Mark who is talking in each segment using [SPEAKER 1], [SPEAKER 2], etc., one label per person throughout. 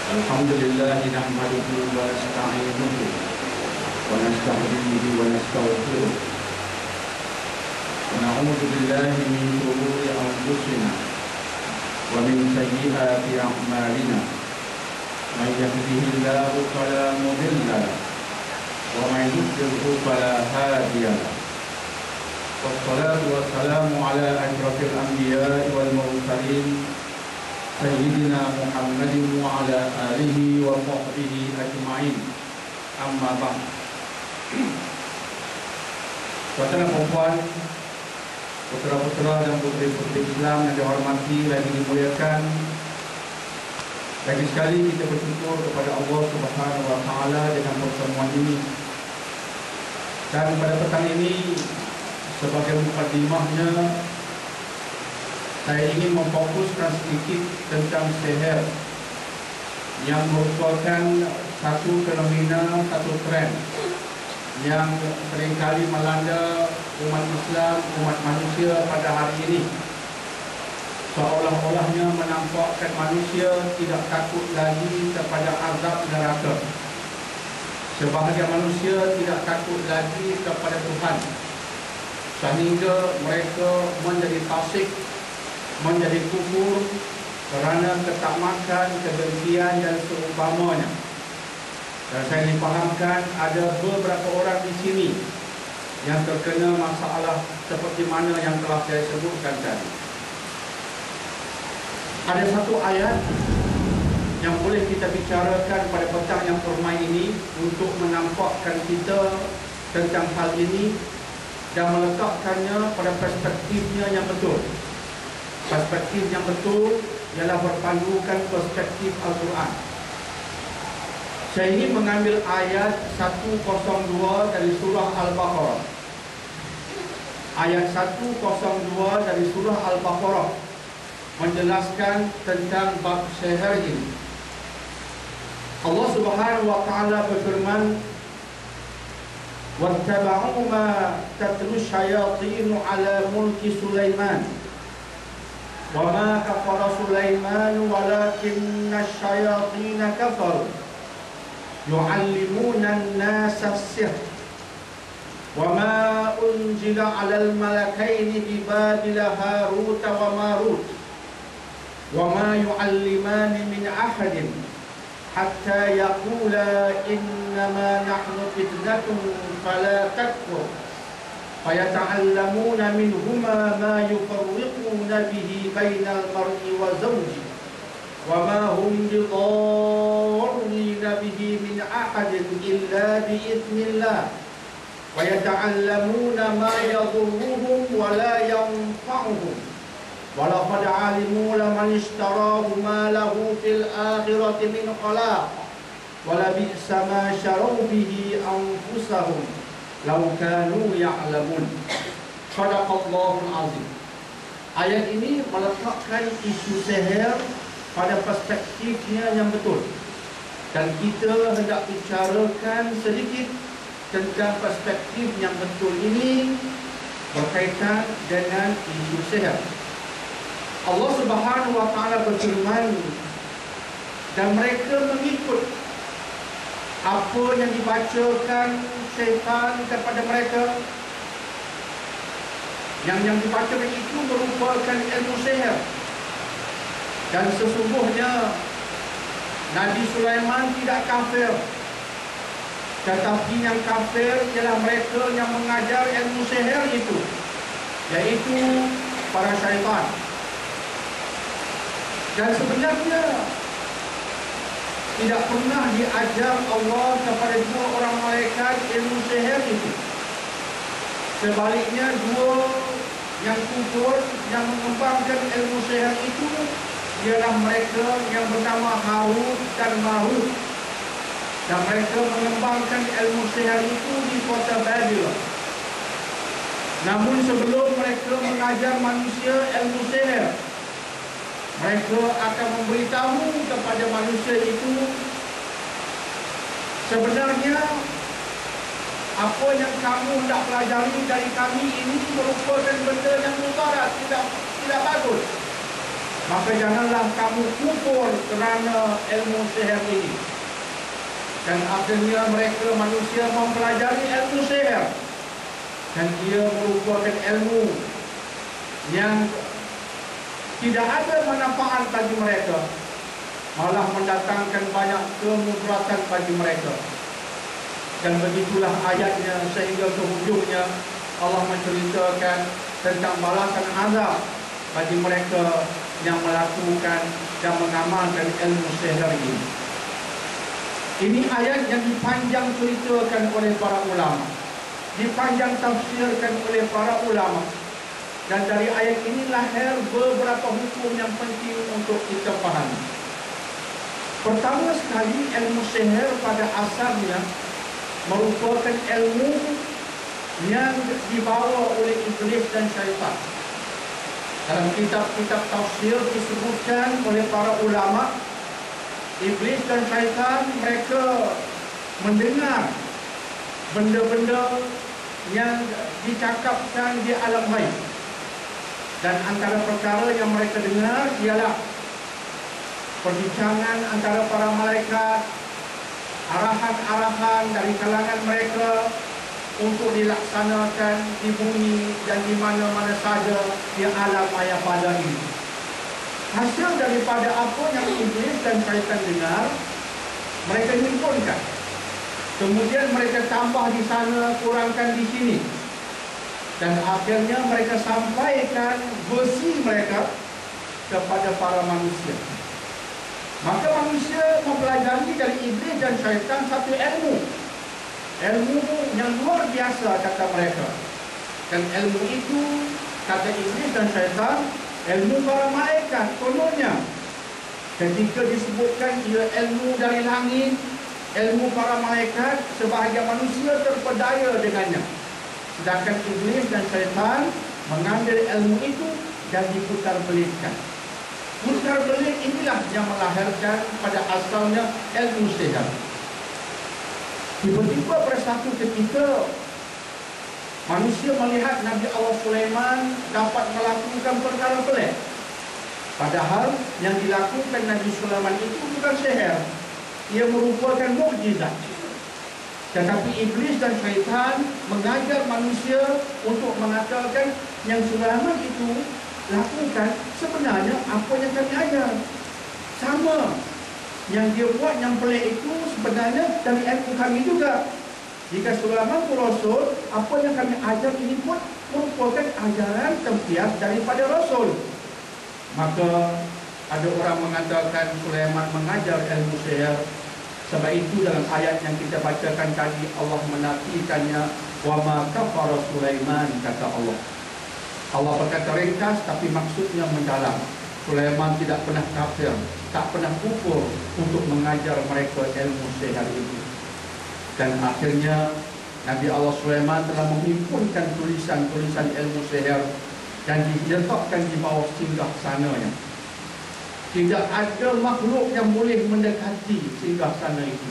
[SPEAKER 1] الحمد لله نحمده ونستعينه ونستهديه ونستغفره ونعوذ بالله من شرور أنفسنا ومن سيئات أعمالنا من يهده الله فلا مضل له ومن يضلل فلا هادي له والصلاة والسلام على أشرف الأنبياء والمرسلين سيدنا محمد وعلى آله وصحبه أجمعين. Amma ba'd. Tuan-tuan dan puan, putera-putera dan puteri-puteri Islam yang dihormati lagi dimuliakan, lagi sekali kita bersyukur kepada Allah Subhanahu wa taala dengan pertemuan ini. Dan pada petang ini, sebagai mukadimahnya, saya ingin memfokuskan sedikit tentang sihir yang merupakan satu fenomena, satu tren yang seringkali melanda umat Islam, umat manusia pada hari ini. Seolah-olahnya menampakkan manusia tidak takut lagi kepada azab neraka. Sebahagian manusia tidak takut lagi kepada Tuhan, sehingga mereka menjadi fasik, menjadi kufur kerana ketakmakan, kebencian dan seumpamanya. Dan saya dipahamkan ada beberapa orang di sini yang terkena masalah seperti mana yang telah saya sebutkan tadi. Ada satu ayat yang boleh kita bicarakan pada petang yang permai ini untuk menampakkan kita tentang hal ini dan meletakkannya pada perspektifnya yang betul. Perspektif yang betul ialah berpandukan perspektif Al-Quran. Saya ingin mengambil ayat 102 dari surah Al-Baqarah. Ayat 102 dari surah Al-Baqarah menjelaskan tentang bab sihir ini. Allah Subhanahu wa taala berfirman, "Wattaba'u ma tatlu syayatin 'ala mulki Sulaiman." وَمَا كَفَرَ سُلَيْمَانُ وَلَكِنَّ الشَّيَاطِينَ كَفَرُوا يُعَلِّمُونَ النَّاسَ السِّحْرَ وَمَا أُنْزِلَ عَلَى الْمَلَكَيْنِ بِبَابِلَ هَارُوتَ وَمَارُوتَ وَمَا يُعَلِّمَانِ مِنْ أَحَدٍ حَتَّى يَقُولَا إِنَّمَا نَحْنُ فِتْنَةٌ فَلَا تَكْفُرْ فَيَتَعَلَّمُونَ مِنْهُمَا مَا يُفَرِّقُونَ بِهِ بَيْنَ الْمَرْءِ وَزَوْجِهِ وَمَا هُمْ بِضَارِّينَ بِهِ مِنْ أَحَدٍ إِلَّا بِإِذْنِ اللَّهِ وَيَتَعَلَّمُونَ مَا يَضُرُّهُمْ وَلَا يَنفَعُهُمْ وَلَقَدْ عَلِمُوا لَمَنِ اشْتَرَاهُ مَا لَهُ فِي الْآخِرَةِ مِنْ خَلَاقٍ وَلَبِئْسَ مَا شَرَوْا بِهِ أَنفُسَهُمْ Lau kanu ya'lamun. Shadaqallahul azim. Ayat ini meletakkan isu sihir pada perspektifnya yang betul. Dan kita hendak bicarakan sedikit tentang perspektif yang betul ini berkaitan dengan isu sihir. Allah Subhanahu wa taala berfirman, dan mereka mengikut apa yang dibacakan syaitan kepada mereka. Yang dibacakan itu merupakan ilmu sihir. Dan sesungguhnya Nabi Sulaiman tidak kafir, tetapi yang kafir ialah mereka yang mengajar ilmu sihir itu, yaitu para syaitan. Dan sebenarnya tidak pernah diajar Allah kepada dua orang malaikat ilmu sihir itu. Sebaliknya, dua yang kufur yang mengembangkan ilmu sihir itu ialah mereka yang bernama Harut dan Marut. Dan mereka mengembangkan ilmu sihir itu di kota Babylon. Namun sebelum mereka mengajar manusia ilmu sihir, mereka akan memberitahu kepada manusia itu sebenarnya apa yang kamu hendak pelajari dari kami ini merupakan benda yang mudarat, tidak bagus. maka janganlah kamu kufur kerana ilmu sihir ini. Dan akhirnya mereka manusia mempelajari ilmu sihir, dan ia merupakan ilmu yang tidak ada manfaat bagi mereka, malah mendatangkan banyak kemudaratan bagi mereka. Dan begitulah ayatnya sehingga ke hujungnya Allah menceritakan tentang balasan azab bagi mereka yang melakukan dan mengamalkan ilmu sihir ini. Ini ayat yang dipanjang ceritakan oleh para ulama, dipanjang tafsirkan oleh para ulama. Dan dari ayat ini lahir beberapa hukum yang penting untuk kita fahami. Pertama sekali, ilmu sihir pada asalnya merupakan ilmu yang dibawa oleh iblis dan syaitan. Dalam kitab-kitab tafsir disebutkan oleh para ulama, iblis dan syaitan mereka mendengar benda-benda yang dicakapkan di alam ghaib. Dan antara perkara yang mereka dengar ialah perbincangan antara para malaikat, arahan-arahan dari kalangan mereka untuk dilaksanakan di bumi dan di mana-mana saja di alam maya pada ini. Hasil daripada apa yang iblis dan syaitan dengar, mereka himpunkan. Kemudian mereka tambah di sana, kurangkan di sini. Dan akhirnya mereka sampaikan versi mereka kepada para manusia. Maka manusia mempelajari dari iblis dan syaitan satu ilmu. Ilmu yang luar biasa, kata mereka. Dan ilmu itu, kata iblis dan syaitan, ilmu para malaikat. Kononnya, ketika disebutkan ia ilmu dari langit, ilmu para malaikat, sebahagian manusia terpedaya dengannya. Sedangkan iblis dan syaitan mengambil ilmu itu dan diputar belitkan. Putar belit inilah yang melahirkan pada asalnya ilmu sihir. Tiba-tiba pada satu ketika manusia melihat Nabi Allah Sulaiman dapat melakukan perkara pelik. Padahal yang dilakukan Nabi Sulaiman itu bukan sihir, ia merupakan mukjizat. Tetapi iblis dan syaitan mengajar manusia untuk mengatakan yang Sulaiman itu lakukan sebenarnya apa yang kami ajar. Sama, yang dia buat yang pelik itu sebenarnya dari ilmu kami juga. Jika Sulaiman itu Rasul, apa yang kami ajar ini pun merupakan ajaran tempias daripada Rasul. Maka ada orang mengatakan Sulaiman mengajar ilmu sihir. Sebab itu dalam ayat yang kita bacakan tadi Allah menafikannya, wa ma kafara Sulaiman, kata Allah. Allah berkata ringkas tapi maksudnya mendalam. Sulaiman tidak pernah kafir, tak pernah kufur untuk mengajar mereka ilmu sihir itu. Dan akhirnya Nabi Allah Sulaiman telah menghimpunkan tulisan-tulisan ilmu sihir dan diletakkan di bawah singgah sananya. Tidak ada makhluk yang boleh mendekati singgah sana itu,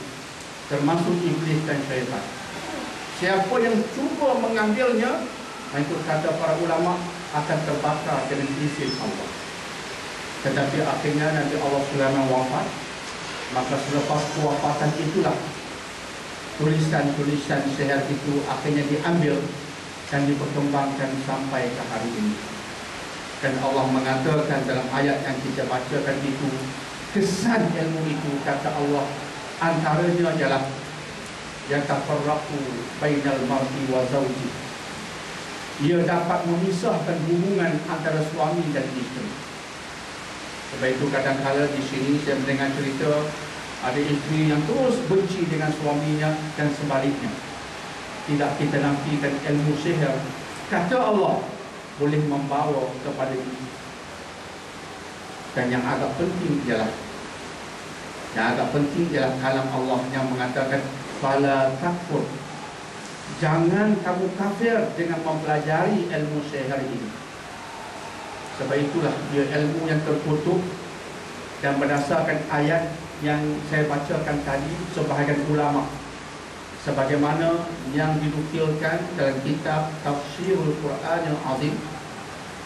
[SPEAKER 1] termasuk iblis dan syaitan. Siapa yang cuba mengambilnya, itu kata para ulama, akan terbakar dengan izin Allah. Tetapi akhirnya Nabi Allah Sulaiman wafat. Maka selepas kewafatan itulah tulisan-tulisan sihir itu akhirnya diambil dan diperkembangkan sampai ke hari ini. Dan Allah mengatakan dalam ayat yang kita bacakan itu, kesan ilmu itu, kata Allah, antaranya adalah yatafarraqu bainal mar'i wa zawji. Ia dapat memisahkan hubungan antara suami dan isteri. Sebab itu kadang-kadang di sini saya mendengar cerita ada isteri yang terus benci dengan suaminya dan sebaliknya. Tidak kita nafikan ilmu sihir, kata Allah, boleh membawa kepada ini. Dan yang agak penting ialah kalam Allah yang mengatakan fala takfur, jangan kamu kafir dengan mempelajari ilmu sihir ini. Sebab itulah dia ilmu yang terkutuk. Dan berdasarkan ayat yang saya bacakan tadi, sebahagian ulama sebagaimana yang dinukilkan dalam kitab Tafsirul Quran yang Azim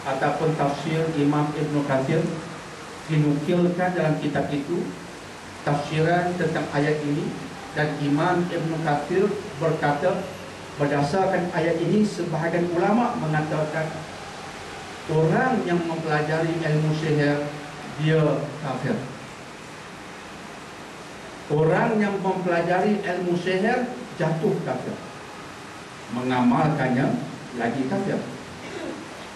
[SPEAKER 1] ataupun Tafsir Imam Ibn Kathir, dinukilkan dalam kitab itu tafsiran tentang ayat ini, dan Imam Ibn Katsir berkata berdasarkan ayat ini sebahagian ulama mengatakan orang yang mempelajari ilmu sihir dia kafir. Orang yang mempelajari ilmu sihir jatuh kafir, mengamalkannya lagi kafir.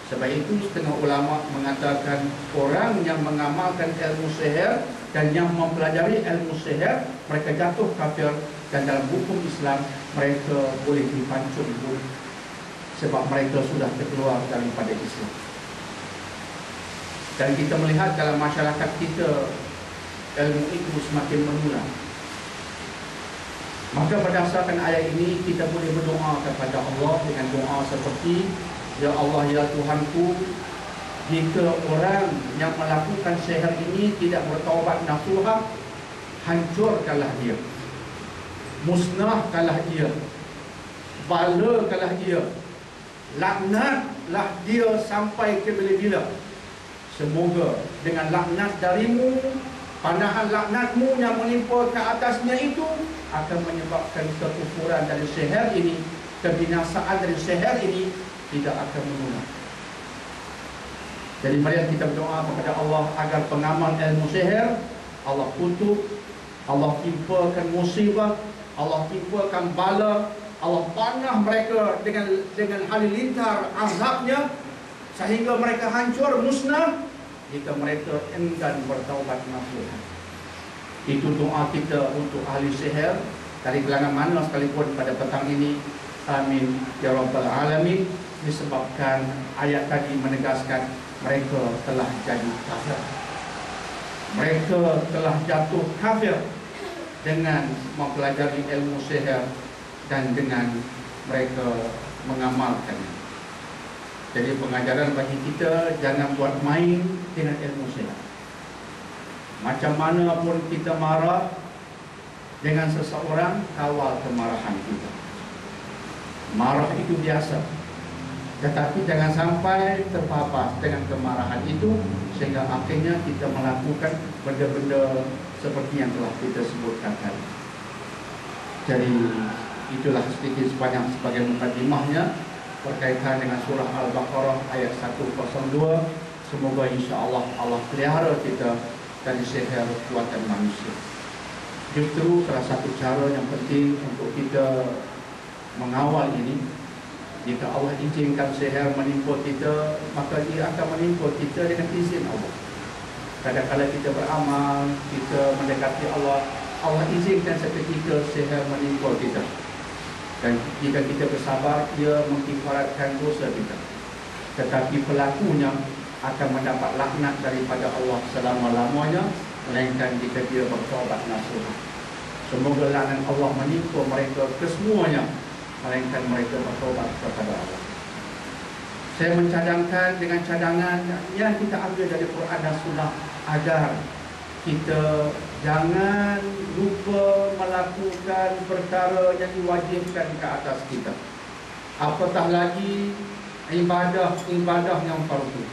[SPEAKER 1] Sebab itu setengah ulama mengatakan orang yang mengamalkan ilmu sihir dan yang mempelajari ilmu sihir mereka jatuh kafir, dan dalam hukum Islam mereka boleh dipancung sebab mereka sudah terkeluar daripada Islam. Dan kita melihat dalam masyarakat kita ilmu itu semakin menular. Maka berdasarkan ayat ini kita boleh berdoa kepada Allah dengan doa seperti, ya Allah, ya Tuhanku, jika orang yang melakukan sihir ini tidak bertaubat nasuha, hancurkanlah dia, musnahkanlah dia, balakanlah dia, laknatlah dia sampai ke bila-bila. Semoga dengan laknat darimu, panahan laknatmu yang menimpa ke atasnya itu akan menyebabkan kekufuran dari sihir ini, kebinasaan dari sihir ini tidak akan menular. Jadi mari kita berdoa kepada Allah agar pengamal ilmu sihir Allah kutuk, Allah timpakan musibah, Allah timpakan bala, Allah panah mereka dengan halilintar azabnya sehingga mereka hancur musnah jika mereka enggan bertaubat nasuha. Itu doa kita untuk ahli sihir dari gelangan mana sekalipun pada petang ini. Amin ya rabbal alamin. Disebabkan ayat tadi menegaskan mereka telah jadi kafir, mereka telah jatuh kafir dengan mempelajari ilmu sihir dan dengan mereka mengamalkannya. Jadi pengajaran bagi kita, jangan buat main dengan ilmu sihir. Macam mana pun kita marah dengan seseorang, kawal kemarahan kita. Marah itu biasa, tetapi jangan sampai terpapas dengan kemarahan itu sehingga akhirnya kita melakukan benda-benda seperti yang telah kita sebutkan tadi. Jadi itulah sedikit sebanyak sebagai mukadimahnya berkaitan dengan surah Al-Baqarah ayat 102. Semoga insya-Allah Allah pelihara kita dari sihir kuatan manusia. Justru salah satu cara yang penting untuk kita mengawal ini, jika Allah izinkan sihir menimpa kita, maka ia akan menimpa kita dengan izin Allah. Kadang-kadang kita beramal, kita mendekati Allah, Allah izinkan seketika sihir menimpa kita. Dan jika kita bersabar, ia mengkifaratkan dosa kita. Tetapi pelakunya akan mendapat laknat daripada Allah selama-lamanya, melainkan jika dia bertaubat nasuha. Semoga laknat Allah menimpa mereka kesemuanya, melainkan mereka bertaubat kepada Allah. Saya mencadangkan dengan cadangan yang kita ambil dari Quran dan Sunnah agar kita jangan lupa melakukan perkara yang diwajibkan ke atas kita. Apatah lagi ibadah yang fardu.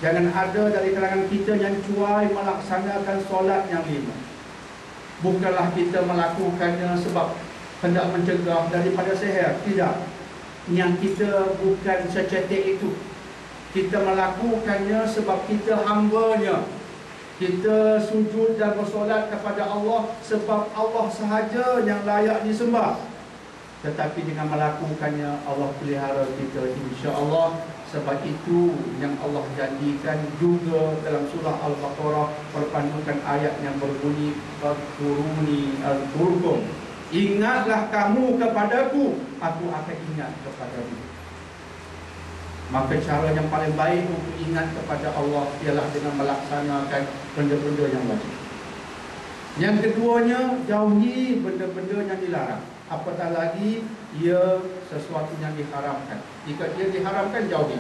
[SPEAKER 1] Jangan ada dari kalangan kita yang cuai melaksanakan solat yang 5. Bukanlah kita melakukannya sebab hendak mencegah daripada sihir, tidak. Yang kita bukan secetek itu. Kita melakukannya sebab kita hamba-Nya. Kita sujud dan bersolat kepada Allah sebab Allah sahaja yang layak disembah. Tetapi dengan melakukannya Allah pelihara kita insya-Allah. Sebab itu yang Allah janjikan juga dalam surah Al-Baqarah berpandukan ayat yang berbunyi fadkuruni azkurkum. Ingatlah kamu kepadaku, aku akan ingat kepadamu. Maka cara yang paling baik untuk ingat kepada Allah ialah dengan melaksanakan benda-benda yang wajib. Yang keduanya, jauhi benda-benda yang dilarang. Apatah lagi ia sesuatu yang diharamkan. Jika ia diharamkan, jauhi.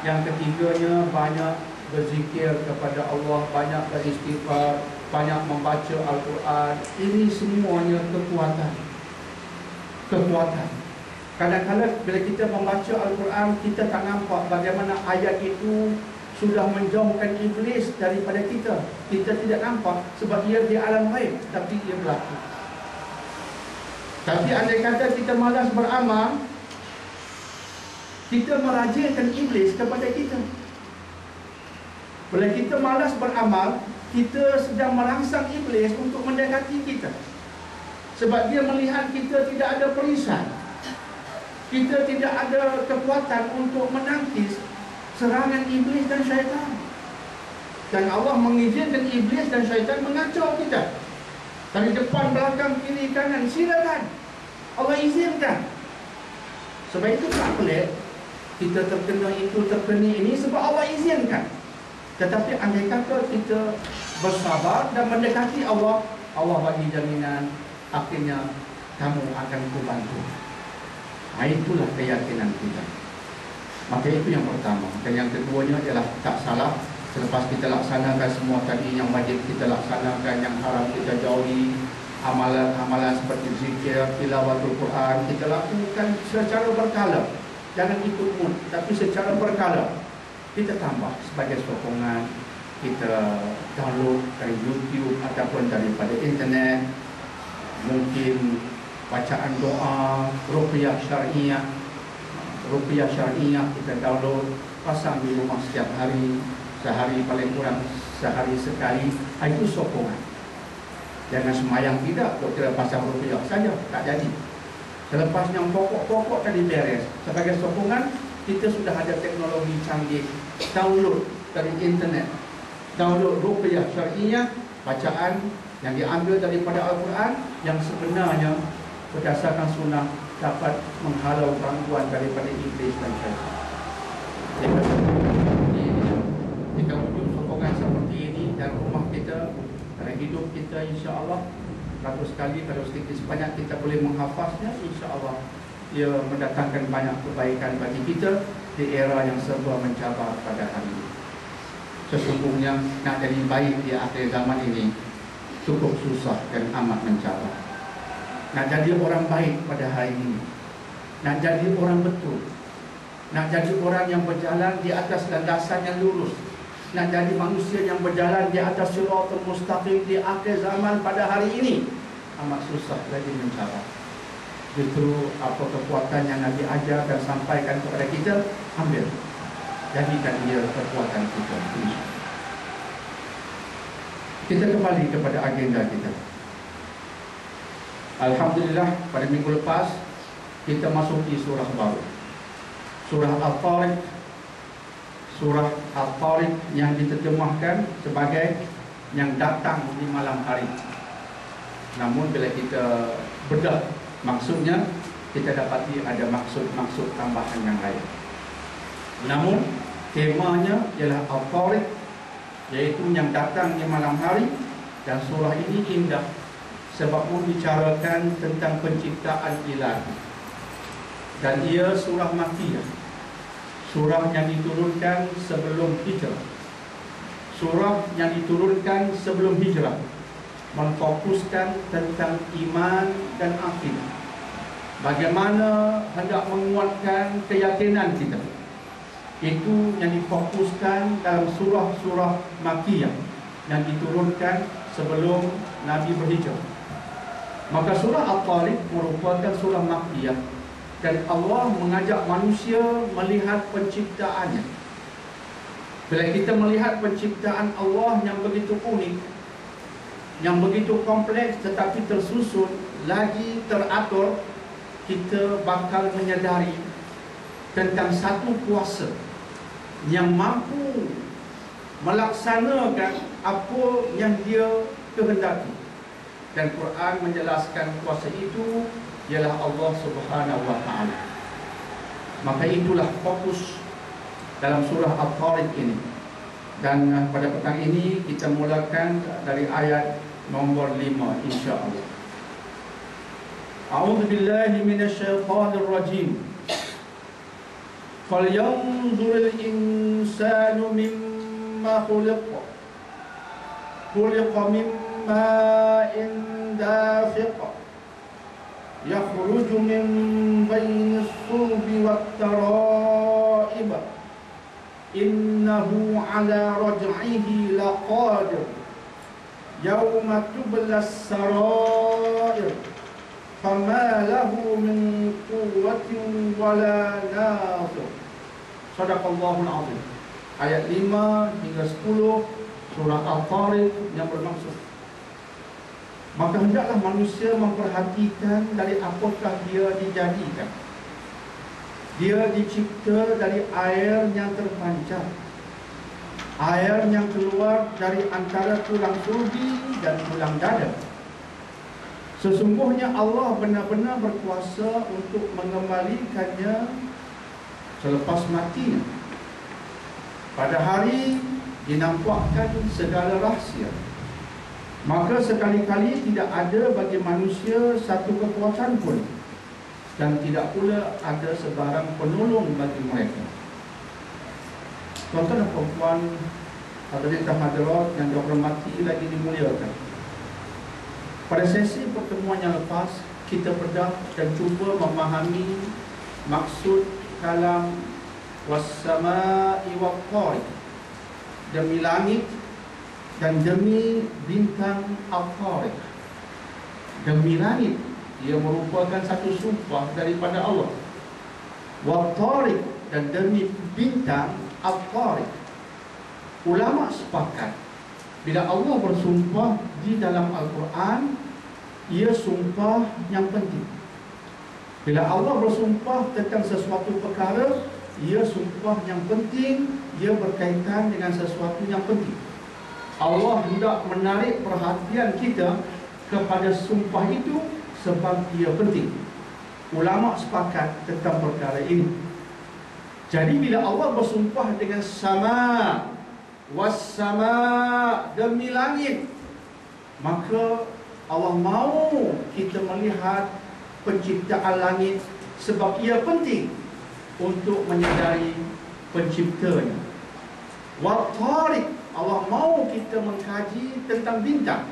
[SPEAKER 1] Yang ketiganya, banyak berzikir kepada Allah, banyak beristighfar, banyak membaca Al-Quran. Ini semuanya kekuatan. Kadang-kadang bila kita membaca Al-Quran, kita tak nampak bagaimana ayat itu sudah menjauhkan iblis daripada kita. Kita tidak nampak sebab ia di alam ghaib, tapi ia berlaku. Tapi andai kata kita malas beramal, kita merajinkan iblis kepada kita. Bila kita malas beramal, kita sedang merangsang iblis untuk mendekati kita. Sebab dia melihat kita tidak ada perisai, kita tidak ada kekuatan untuk menangkis serangan iblis dan syaitan. Dan Allah mengizinkan iblis dan syaitan mengacau kita dari depan, belakang, kiri, kanan. Silakan, Allah izinkan. Sebab itu tak pelik kita terkena itu, terkena ini, sebab Allah izinkan. Tetapi andai kata kita bersabar dan mendekati Allah, Allah bagi jaminan akhirnya kamu akan kubantu. Itulah keyakinan kita. Maka itu yang pertama. Dan yang keduanya adalah tak salah, selepas kita laksanakan semua tadi yang wajib kita laksanakan, yang haram kita jauhi, amalan-amalan seperti zikir, tilawatul Quran, kita lakukan secara berkala. Jangan ikut mood, tapi secara berkala. Kita tambah sebagai sokongan, kita download dari YouTube ataupun daripada internet, mungkin bacaan doa, ruqyah syariah. Ruqyah syariah kita download, pasang di rumah setiap hari, sehari paling kurang sehari sekali. Itu sokongan. Jangan semayang tidak, kita pasang ruqyah saja, tak jadi. Selepas yang pokok-pokok tadi beres, sebagai sokongan, kita sudah ada teknologi canggih. Download dari internet, download ruqyah syariah, bacaan yang diambil daripada Al-Quran, yang sebenarnya berdasarkan sunnah dapat menghalau gangguan daripada iblis dan syaitan. Jika wujud sokongan seperti ini dalam rumah kita, dalam hidup kita, insya-Allah, ratus kali kalau sedikit sebanyak kita boleh menghafaznya, insya-Allah ia mendatangkan banyak kebaikan bagi kita di era yang serba mencabar pada hari ini. Sesungguhnya nak jadi baik di akhir zaman ini cukup susah dan amat mencabar. Nak jadi orang baik pada hari ini, nak jadi orang betul, nak jadi orang yang berjalan di atas landasan yang lurus, nak jadi manusia yang berjalan di atas siratal mustaqim di akhir zaman pada hari ini, amat susah lagi mencabar. Justru apa kekuatan yang Nabi ajar dan sampaikan kepada kita, ambil, jadikan ia kekuatan kita. Kita kembali kepada agenda kita. Alhamdulillah, pada minggu lepas kita masuki surah baru, surah Al-Tariq. Surah Al-Tariq yang diterjemahkan sebagai yang datang di malam hari. Namun bila kita bedah maksudnya, kita dapati ada maksud-maksud tambahan yang lain. Namun temanya ialah Al-Tariq, iaitu yang datang di malam hari. Dan surah ini indah sebab membicarakan tentang penciptaan ilahi. Dan ia surah Makkiyah, surah yang diturunkan sebelum hijrah. Surah yang diturunkan sebelum hijrah memfokuskan tentang iman dan akidah. Bagaimana hendak menguatkan keyakinan kita. Itu yang difokuskan dalam surah-surah Makkiyah yang diturunkan sebelum Nabi berhijrah. Maka surah Al-Tariq merupakan surah Makkiyah, dan Allah mengajak manusia melihat penciptaannya. Bila kita melihat penciptaan Allah yang begitu unik, yang begitu kompleks tetapi tersusun, lagi teratur, kita bakal menyadari tentang satu kuasa yang mampu melaksanakan apa yang dia kehendaki. Dan Quran menjelaskan kuasa itu ialah Allah Subhanahu wa ta'ala. Maka itulah fokus dalam surah Al-Tariq ini. Dan pada petang ini kita mulakan dari ayat nombor 5, insya-Allah. A'udzu billahi minasyaitonir rajim. Falyanzuril insanu mimma khuliqa. Khuliqa min ma'in dafiq yakhruju min bainis sulbi wat tara'ib innahu ala raj'ihi laqadir yauma tublas sarair fama lahu min quwwatin wala nasir. Shadaqallahul azim. Ayat 5 hingga 10 surah Al-Tariq yang bermaksud, maka hendaklah manusia memperhatikan dari apakah dia dijadikan. Dia dicipta dari air yang terpancar, air yang keluar dari antara tulang sulbi dan tulang dada. Sesungguhnya Allah benar-benar berkuasa untuk mengembalikannya selepas matinya. Pada hari dinampakkan segala rahsia. Maka sekali-kali tidak ada bagi manusia satu kekuatan pun, dan tidak pula ada sebarang penolong bagi mereka. Tuan-tuan dan puan-puan, hadirin hadirat yang dihormati lagi dimuliakan, pada sesi pertemuan yang lepas kita bedah dan cuba memahami maksud kalam was-samaa'i wat-thariq, demi langit dan demi bintang Al-Tariq. Demi langit, ia merupakan satu sumpah daripada Allah. Wat-Tariq, dan demi bintang Al-Tariq. Ulama sepakat, bila Allah bersumpah di dalam Al-Quran, ia sumpah yang penting. Bila Allah bersumpah tentang sesuatu perkara, ia sumpah yang penting, ia berkaitan dengan sesuatu yang penting. Allah hendak menarik perhatian kita kepada sumpah itu sebab ia penting. Ulama sepakat tentang perkara ini. Jadi bila Allah bersumpah dengan sama, was-sama, demi langit, maka Allah mahu kita melihat penciptaan langit sebab ia penting untuk menyadari penciptanya. Wat-Tariq, Allah mahu kita mengkaji tentang bintang.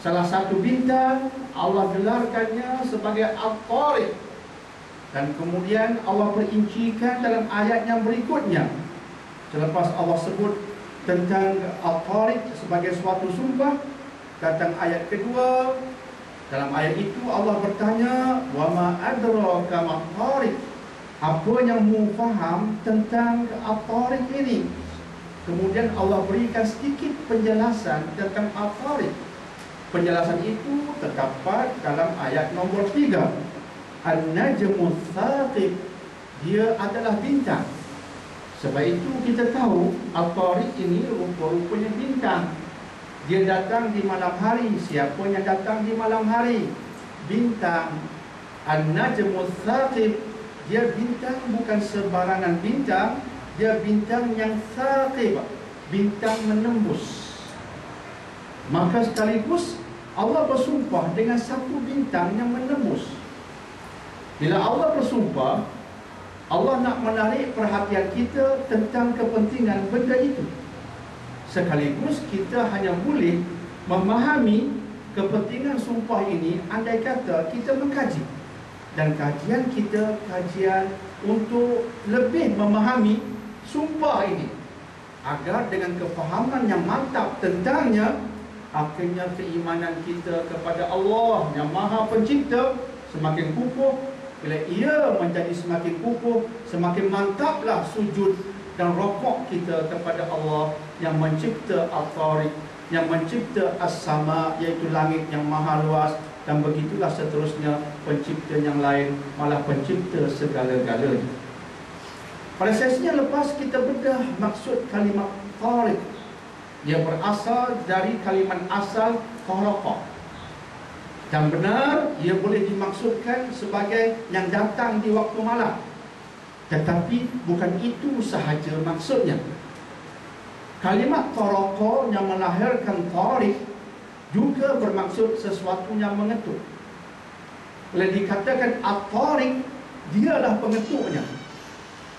[SPEAKER 1] Salah satu bintang Allah gelarkannya sebagai Al-Tariq, dan kemudian Allah perincikan dalam ayat yang berikutnya. Selepas Allah sebut tentang Al-Tariq sebagai suatu sumpah, datang ayat kedua. Dalam ayat itu Allah bertanya, wa ma adraka ma-Tariq, apa yang mu faham tentang Al-Tariq ini? Kemudian Allah berikan sedikit penjelasan tentang Al-Tariq. Penjelasan itu terdapat dalam ayat nombor 3. An-Najmu Tsaqib, dia adalah bintang. Sebab itu kita tahu Al-Tariq ini rupa-rupanya bintang. Dia datang di malam hari. Siapa yang datang di malam hari? Bintang. An-Najmu Tsaqib, dia bintang, bukan sebarangan bintang. Dia bintang yang tsaqib, bintang menembus. Maka sekaligus Allah bersumpah dengan satu bintang yang menembus. Bila Allah bersumpah, Allah nak menarik perhatian kita tentang kepentingan benda itu. Sekaligus kita hanya boleh memahami kepentingan sumpah ini andai kata kita mengkaji. Dan kajian kita kajian untuk lebih memahami sumpah ini, agar dengan kefahaman yang mantap tentangnya, akhirnya keimanan kita kepada Allah yang Maha Pencipta semakin kukuh. Bila ia menjadi semakin kukuh, semakin mantaplah sujud dan rokok kita kepada Allah yang mencipta Al-Tariq, yang mencipta As-Sama, iaitu langit yang maha luas. Dan begitulah seterusnya pencipta yang lain, malah pencipta segala-galanya. Pada sesi yang lepas kita bedah maksud kalimat Tariq. Dia berasal dari kalimat asal khalaqa. Dan benar, ia boleh dimaksudkan sebagai yang datang di waktu malam. Tetapi bukan itu sahaja maksudnya. Kalimat taraqa yang melahirkan Tariq juga bermaksud sesuatu yang mengetuk. Bila dikatakan At-Tariq, dialah pengetuknya.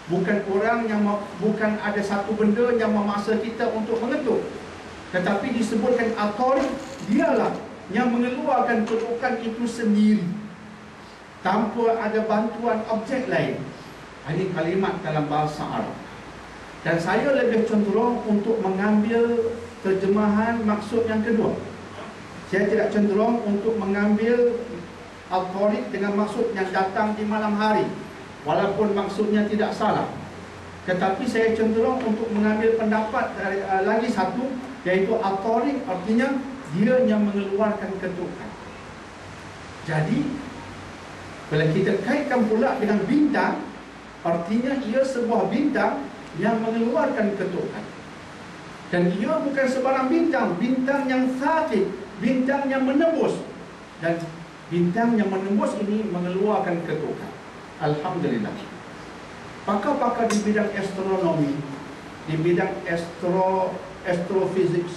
[SPEAKER 1] Bukan orang yang bukan ada satu benda yang memaksa kita untuk mengetuk, tetapi disebutkan At-Tariq, dialah yang mengeluarkan ketukan itu sendiri tanpa ada bantuan objek lain. Ini kalimat dalam bahasa Arab. Dan saya lebih cenderung untuk mengambil terjemahan maksud yang kedua. Saya tidak cenderung untuk mengambil al-Tariq dengan maksud yang datang di malam hari, walaupun maksudnya tidak salah. Tetapi saya cenderung untuk mengambil pendapat dari, lagi satu, yaitu al-Tariq artinya dia yang mengeluarkan ketukan. Jadi bila kita kaitkan pula dengan bintang, artinya ia sebuah bintang yang mengeluarkan ketukan. Dan ia bukan sebarang bintang, bintang yang sakit, bintang yang menembus. Dan bintang yang menembus ini mengeluarkan ketukan. Alhamdulillah. Pakar-pakar di bidang astronomi, di bidang astrofisik,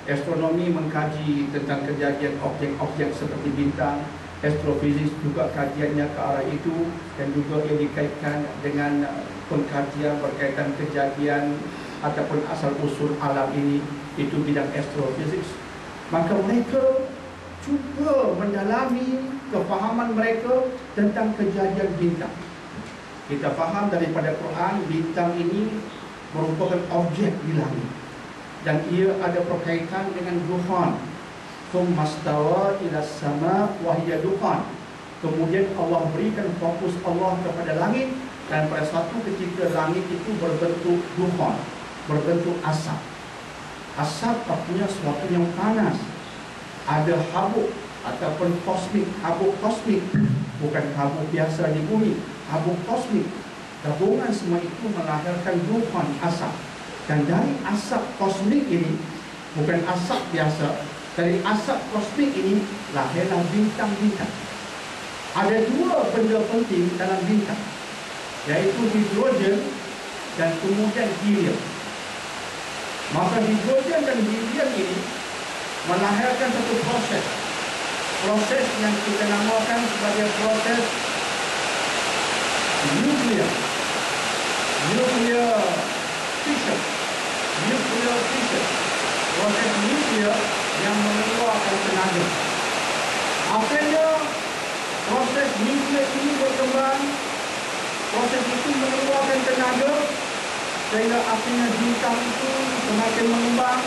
[SPEAKER 1] astronomi mengkaji tentang kejadian objek-objek seperti bintang, astrofisik juga kajiannya ke arah itu, dan juga ia dikaitkan dengan pengkajian berkaitan kejadian ataupun asal-usul alam ini, itu bidang astrofisik. Maka mereka cuba mendalami kefahaman mereka tentang kejadian bintang. Kita faham daripada Quran, bintang ini merupakan objek di langit dan ia ada berkaitan dengan dukhan. Tsumma stawa ila sama wa hiya dukhan. Kemudian Allah berikan fokus Allah kepada langit, dan pada suatu ketika langit itu berbentuk dukhan, berbentuk asap. Asap artinya sesuatu yang panas. Ada habuk ataupun kosmik, habuk kosmik, bukan habuk biasa di bumi, habuk kosmik. Gabungan semua itu melahirkan dukhan, asap. Dan dari asap kosmik ini, bukan asap biasa, dari asap kosmik ini lahirlah bintang-bintang. Ada dua benda penting dalam bintang, yaitu hidrogen dan kemudian helium. Maka hidrogen dan helium ini melahirkan satu proses, proses yang kita namakan sebagai proses nuclear fission. Proses nuklear yang mengeluarkan tenaga. Akhirnya proses nuklear ini berkembang, proses itu mengeluarkan tenaga, sehingga akhirnya bintang itu semakin mengembang.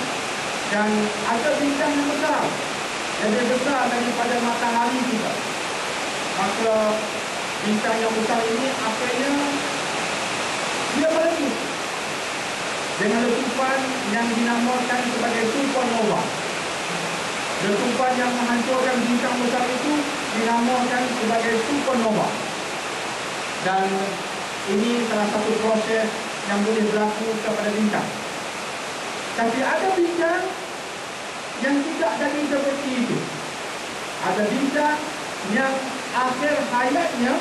[SPEAKER 1] Dan ada bintang yang besar, lebih besar daripada matahari kita. Maka bintang yang besar ini akhirnya dia meletus dengan letupan yang dinamakan sebagai supernova. Letupan yang menghancurkan bintang besar itu dinamakan sebagai supernova. Dan ini salah satu proses yang boleh berlaku kepada bintang. Tapi ada bintang yang tidak jadi seperti itu. Ada bintang yang akhir hayatnya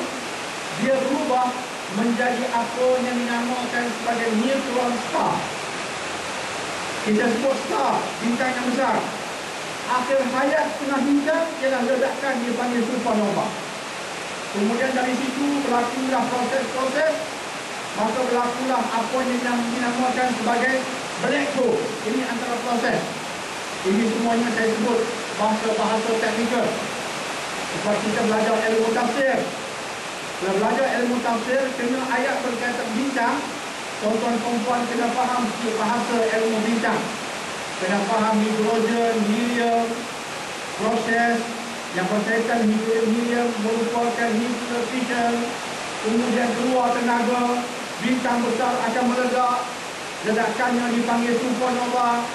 [SPEAKER 1] dia berubah menjadi apa yang dinamakan sebagai neutron star. Kita sebut star, bintang yang besar. Akhir hayat setengah bintang ialah ledakan dipanggil supernova. Kemudian dari situ berlakulah proses-proses, maka berlakulah apa yang dinamakan sebagai black hole. Ini antara proses. Ini semuanya saya sebut bahasa-bahasa teknikal. Sebab kita belajar ilmu tafsir. Kalau belajar ilmu tafsir, kena ayat berkaitan bintang, tuan-tuan perempuan kena faham bahasa ilmu bintang. Kena faham hidrogen, helium, proses yang berkaitan helium merupakan nuclear fission. Kemudian keluar tenaga, bintang besar akan meledak. Ledakannya dipanggil supernova.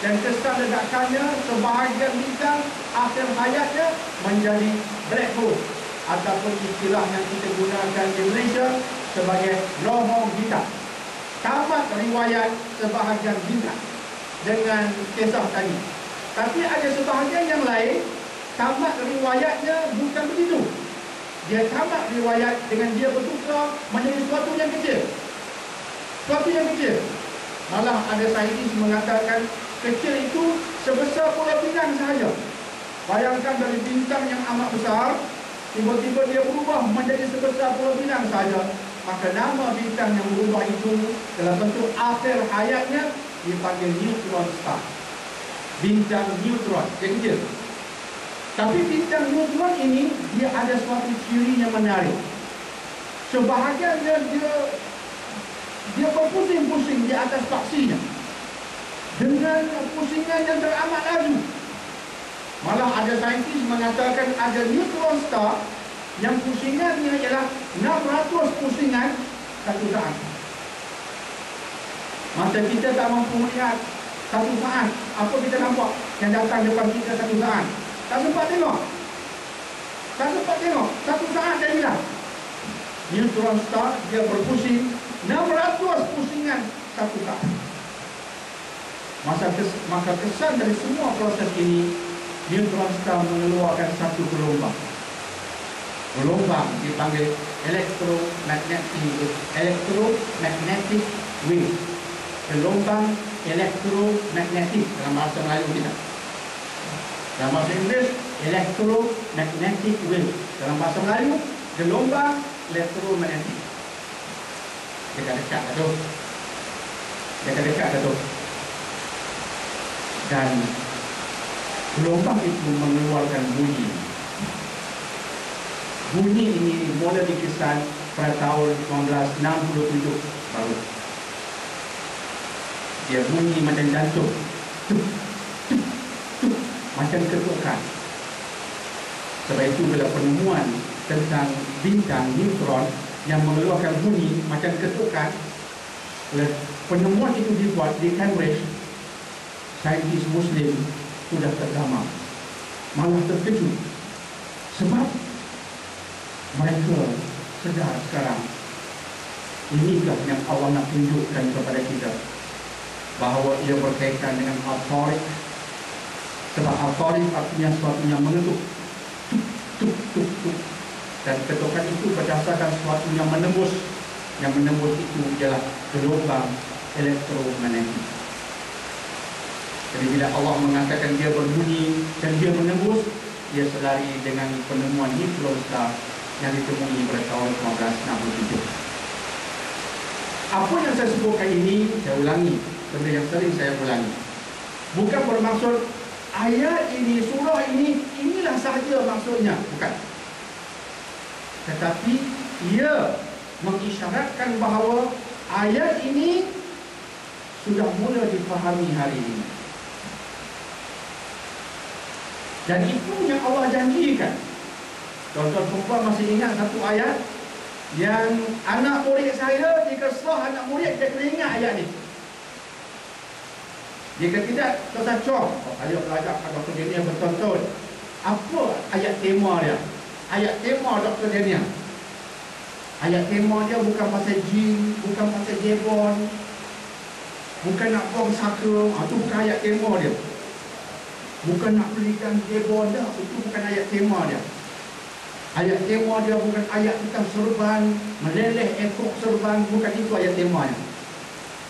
[SPEAKER 1] Dan kesan ledakannya, sebahagian bintang akhir hayatnya menjadi black hole, ataupun istilah yang kita gunakan di Malaysia sebagai lohong hitam. Tamat riwayat sebahagian bintang dengan kisah tadi. Tapi ada sebahagian yang lain, tamat riwayatnya bukan begitu. Dia tamat riwayat dengan dia bertukar menjadi sesuatu yang kecil. Sesuatu yang kecil. Malah ada saintis mengatakan kecil itu sebesar Pulau Pinang sahaja. Bayangkan dari bintang yang amat besar, tiba-tiba dia berubah menjadi sebesar Pulau Pinang sahaja. Maka nama bintang yang berubah itu dalam bentuk akhir hayatnya dipanggil neutron star. Bintang neutron, dia kecil. Tapi bintang neutron ini dia ada suatu ciri yang menarik. Sebahagiannya dia Dia berpusing-pusing di atas paksinya dengan pusingan yang teramat laju. Malah ada saintis mengatakan ada neutron star yang pusingannya ialah 600 pusingan satu saat. Masa kita tak mampu melihat satu saat, apa kita nampak yang datang depan kita satu saat? Tak sempat tengok. Tak sempat tengok. Satu saat dah hilang. Neutron star dia berpusing 600 pusingan satu saat. Maka kesan dari semua proses ini, neutron star mengeluarkan satu gelombang. Gelombang dipanggil electromagnetic wave. Gelombang elektromagnetik dalam bahasa Melayu kita. Dalam bahasa Inggeris, electromagnetic wave. Dalam bahasa Melayu, gelombang elektromagnetik. Dekat-dekat dah tu. Dekat-dekat dah tu. Dan gelombang itu mengeluarkan bunyi. Bunyi ini mula dikesan pada tahun 1967 baru. Dia bunyi macam jantung, tuk, tuk, tuk, macam ketukan. Sebab itu bila penemuan tentang bintang neutron yang mengeluarkan bunyi macam ketukan, penemuan itu dibuat di Cambridge, saintis Muslim sudah tergamam, malah terkejut. Sebab mereka sedar sekarang, inikah yang Allah nak tunjukkan kepada kita, bahawa ia berkaitan dengan autorik. Sebab autorik artinya sesuatu yang mengetuk, tuk, tuk, tuk, tuk. Dan ketukan itu berdasarkan sesuatu yang menembus. Yang menembus itu ialah gelombang elektromagnetik. Jadi bila Allah mengatakan dia berbunyi dan dia menembus, dia selari dengan penemuan neutron star yang ditemui pada tahun 1967. Apa yang saya sebutkan ini, saya ulangi, benda yang sering saya ulangi. Bukan bermaksud ayat ini, surah ini, inilah sahaja maksudnya. Bukan. Tetapi ia mengisyaratkan bahawa ayat ini sudah mula difahami hari ini. Dan itu yang Allah janjikan. Tuan-tuan perempuan masih ingat satu ayat yang anak murid saya, jika sah anak murid, dia kena ingat ayat ni. Jika tidak, Tuan Cong, saya belajar pada Dr. Daniel bertonton. Apa ayat tema dia? Ayat tema Dr. Daniel. Ayat tema dia bukan pasal jin, bukan pasal jebon, bukan nak bom saka. Itu bukan ayat tema dia. Bukan nak belikan jebon dah. Itu bukan ayat tema dia. Ayat tema dia bukan ayat tentang serban, meleleh ekor serban. Bukan itu ayat temanya.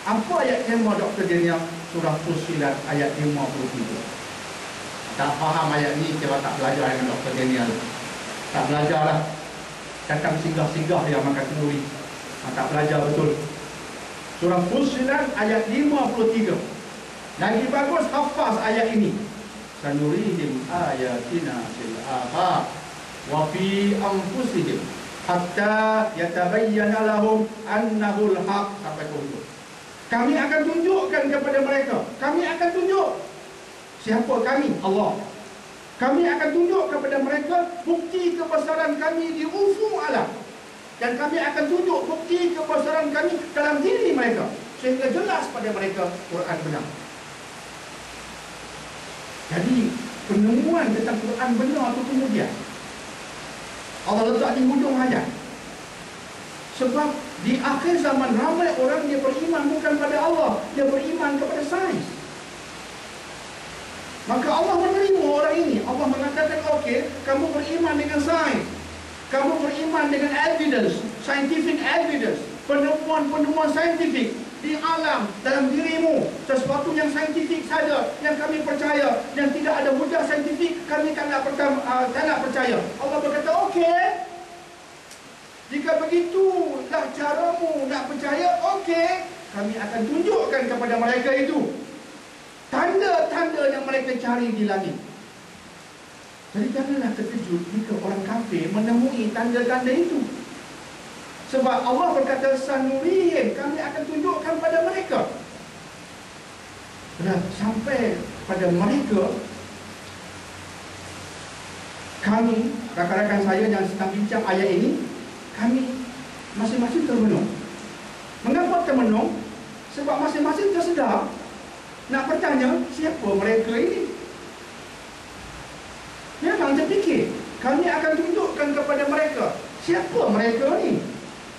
[SPEAKER 1] Apa ayat tema Dr. Daniel? Surah Fussilat ayat 53. Tak faham ayat ni kalau tak belajar dengan Dr. Daniel. Tak belajar lah. Datang singgah-singgah dia makan kenduri. Tak belajar betul. Surah Fussilat ayat 53. Lagi bagus hafaz ayat ini. Sanurihim ayatina fil afaq wa fi anfusihim hatta yatabayyana lahum annahu al-haq. Sampai ke hujung. Kami akan tunjukkan kepada mereka. Kami akan tunjuk. Siapa kami? Allah. Kami akan tunjuk kepada mereka bukti kebesaran kami di ufuk alam. Dan kami akan tunjuk bukti kebesaran kami dalam diri mereka, sehingga jelas pada mereka Quran benar. Jadi penemuan tentang Quran benar itu kemudian Allah letak di hujung ayat. Sebab di akhir zaman ramai orang dia beriman bukan pada Allah, dia beriman kepada sains. Maka Allah menerima orang ini. Allah mengatakan, okey, kamu beriman dengan sains, kamu beriman dengan evidence, scientific evidence, penemuan-penemuan saintifik di alam, dalam dirimu, sesuatu yang saintifik saja yang kami percaya, yang tidak ada hujah saintifik kami tak nak percaya. Allah berkata, okey, jika begitulah caramu nak percaya, okey, kami akan tunjukkan kepada mereka itu tanda-tanda yang mereka cari di langit. Jadi janganlah terkejut jika orang kafir menemui tanda-tanda itu. Sebab Allah berkata, sanurihim, kami akan tunjukkan pada mereka. Nah, sampai pada mereka, kami, rakan-rakan saya yang sedang bincang ayat ini, kami masing-masing termenung. Mengapa termenung? Sebab masing-masing tersedar nak bertanya, siapa mereka ini? Memang terfikir, kami akan tunjukkan kepada mereka, siapa mereka ni?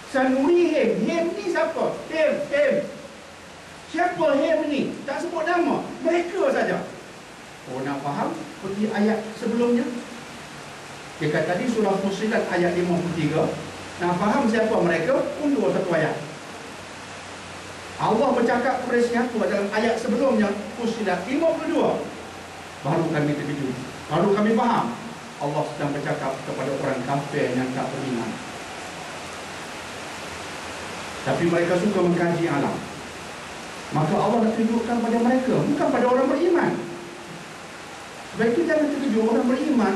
[SPEAKER 1] Sanurihim, him ni siapa? Him. Siapa him ni? Tak sebut nama, mereka saja. Oh, nak faham? Pergi ayat sebelumnya. Dia kata tadi surah Fussilat ayat 53. Nak faham siapa mereka? Undur satu ayat. Allah bercakap kepada siapa dalam ayat sebelumnya, Fussilat 52. Baru kami terkejut, baru kami faham Allah sedang bercakap kepada orang kafir yang tak beriman. Tapi mereka suka mengkaji alam, maka Allah nak tunjukkan pada mereka, bukan pada orang beriman. Sebab itu jangan terkejut orang beriman.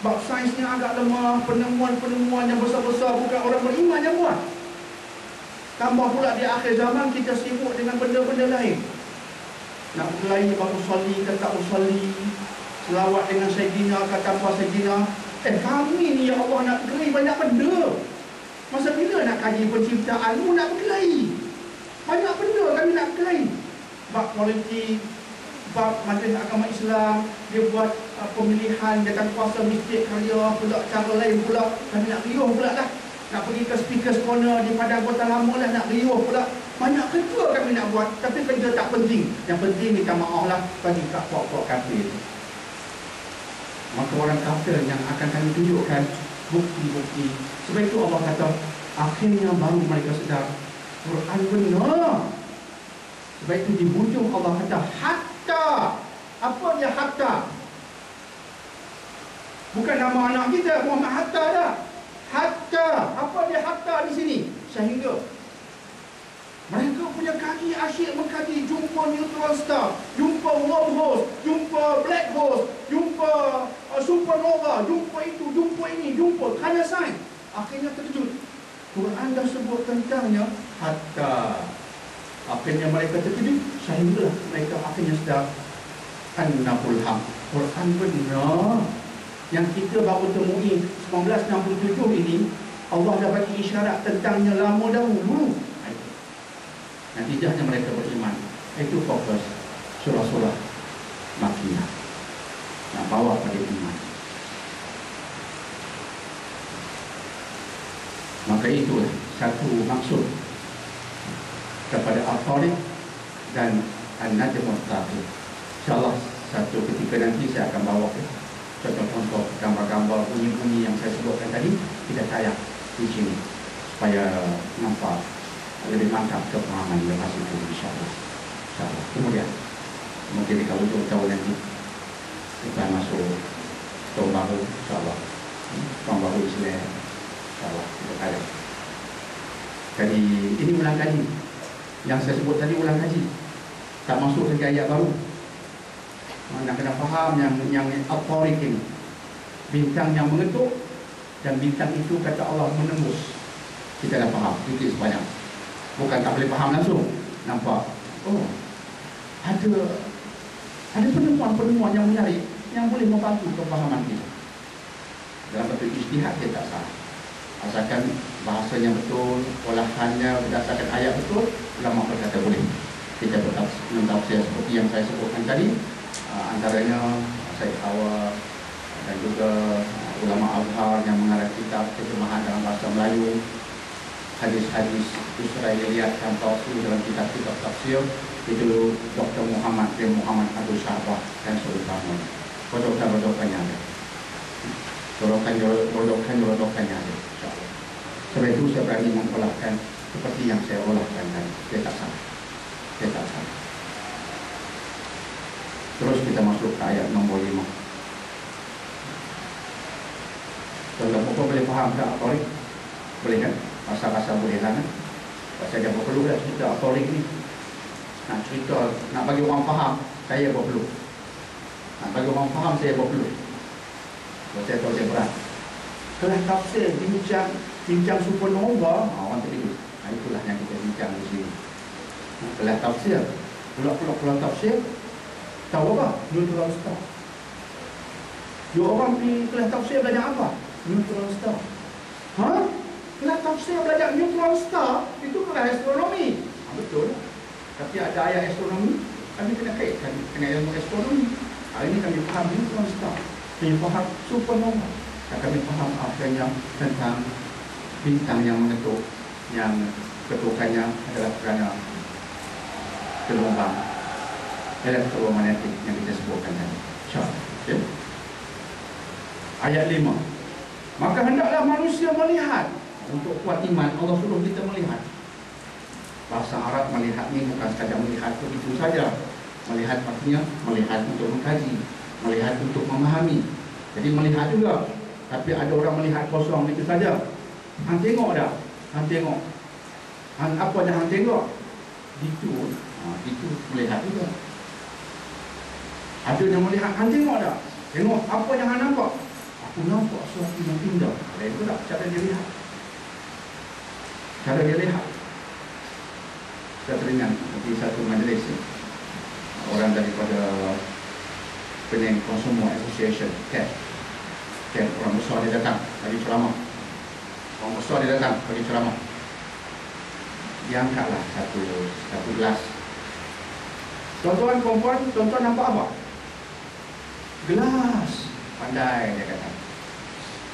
[SPEAKER 1] Bab sainsnya agak lemah, penemuan-penemuan yang besar-besar bukan orang beriman yang buat. Tambah pula di akhir zaman kita sibuk dengan benda-benda lain. Nak berkelahi baru usalli ke tak usalli, selawat dengan Sayyidina ke tanpa Sayyidina. Kami ni ya Allah nak berkelahi banyak benda. Masa bila nak kaji penciptaanmu nak berkelahi? Banyak benda kami nak berkelahi. Bab politik, bab Majlis Agama Islam, dia buat pemilihan datang kuasa masjid karya pula, cara lain pula, kami nak riuh pula lah. Nak pergi ke speakers corner di Padang Kota Lama lah, nak riuh pula. Banyak kerja kami nak buat, tapi kerja tak penting. Yang penting minta maaf lah bagi kat puak-puak kafir. Maka orang kafir yang akan kami tunjukkan bukti-bukti. Sebab itu Allah kata, akhirnya baru mereka sedar Quran benar. Sebab itu di hujung Allah kata hatta. Apa dia hatta? Bukan nama anak kita Muhammad Hatta dah. Hatta. Apa dia hatta di sini? Sehingga mereka punya kaki asyik mengkaji, jumpa neutron star, jumpa wormholes, jumpa black holes, jumpa supernova, jumpa itu, jumpa ini, jumpa kerana sains. Akhirnya terkejut, Quran dah sebut tentangnya hatta. Akhirnya mereka terkejut, sehingga mereka akhirnya sedar annahul haq, Quran benar. Yang kita baru temui 1967 ini, Allah dah bagi isyarat tentangnya lama dahulu. Natijahnya mereka beriman. Itu fokus surah-surah Makkiyah, nak bawa pada iman. Maka itu satu maksud kepada Al-Tariq dan An-Najm Al-Thaqib. InsyaAllah satu ketika nanti saya akan bawa contoh-contoh gambar-gambar bunyi-bunyi yang saya sebutkan tadi, kita tayang di sini supaya nampak lebih mantap kepemahaman lepas itu, insyaAllah. Kemudian mungkin kalau tahun nanti kita masuk tahun baru, insyaAllah, tahun baru Islam, insyaAllah kita tayang. Jadi ini ulang kaji yang saya sebut tadi, ulang kaji, tak masuk ke ayat baru. Nak kena faham yang Al-Tariq ini, bintang yang mengetuk, dan bintang itu kata Allah menembus. Kita dah faham sedikit sebanyak. Bukan tak boleh faham langsung. Nampak, oh, ada penemuan-penemuan yang menarik yang boleh membantu kefahaman kita. Dalam bentuk ijtihad dia tak salah, asalkan bahasanya betul, olahannya berdasarkan ayat betul, ulama berkata boleh. Kita mentafsir seperti yang saya sebutkan tadi, antaranya Syekh Awal dan juga ulama Azhar yang mengarang kitab terjemahan dalam bahasa Melayu, hadis-hadis Israiliyat dan Tafsir dalam kitab-kitab tafsir, itu Dr. Muhammad bin Muhammad Abdul Syahbah dan seumpamanya. Rodokan-rodokannya ada, rodokan-rodokannya ada, insyaAllah. Sebab itu saya berani mengolahkan seperti yang saya olahkan tadi. Dia tak salah. Terus kita masuk ke ayat nombor 5. Tuan-tuan boleh faham tak Al-Tariq? Boleh kan? Rasa-rasa boleh lah kan? Saya dah perlu dah cerita Al-Tariq ni. Nak cerita, nak bagi orang faham, saya perlu. Nak bagi orang faham, saya perlu. Saya tahu dia berat. Kelas tafsir bincang bincang supernova, orang terkejut. Itulah yang kita bincang di sini. Kelas tafsir, pulak-pulak kelas tafsir, tahu apa? Neutron star. Dua orang di kelas tafsir belajar apa? Neutron star. Hah? Kelas tafsir belajar neutron star? Itu kelas astronomi. Betul. Tapi ada ayat astronomi, kami kena kaitkan dengan ilmu astronomi. Hari ini kami faham neutron star, kami faham supernova, dan kami faham apa yang tentang bintang yang mengetuk, yang ketukannya adalah kerana gelombang elektromagnetik yang kita sebutkan tadi. Okay. Ayat 5. Maka hendaklah manusia melihat. Untuk kuat iman, Allah suruh kita melihat. Bahasa Arab melihat ni bukan sekadar melihat begitu saja. Melihat artinya melihat untuk mengkaji, melihat untuk memahami. Jadi melihat juga. Tapi ada orang melihat kosong itu saja. Hang tengok dah. Hang tengok. Hang apa dah hang tengok? Itu melihat juga. Ada yang melihat, hang tengok dah. Tengok apa yang hang nampak? Aku nampak sesuatu yang indah. Itu tak cara dia lihat. Cara dia lihat. Saya teringat di satu majlis, orang daripada Penang Consumer Association, CAP, orang besar dia datang bagi ceramah. Orang besar dia datang bagi ceramah. Dia angkatlah satu gelas. Tuan-tuan, perempuan, tuan-tuan nampak apa? Gelas. Pandai, dia kata.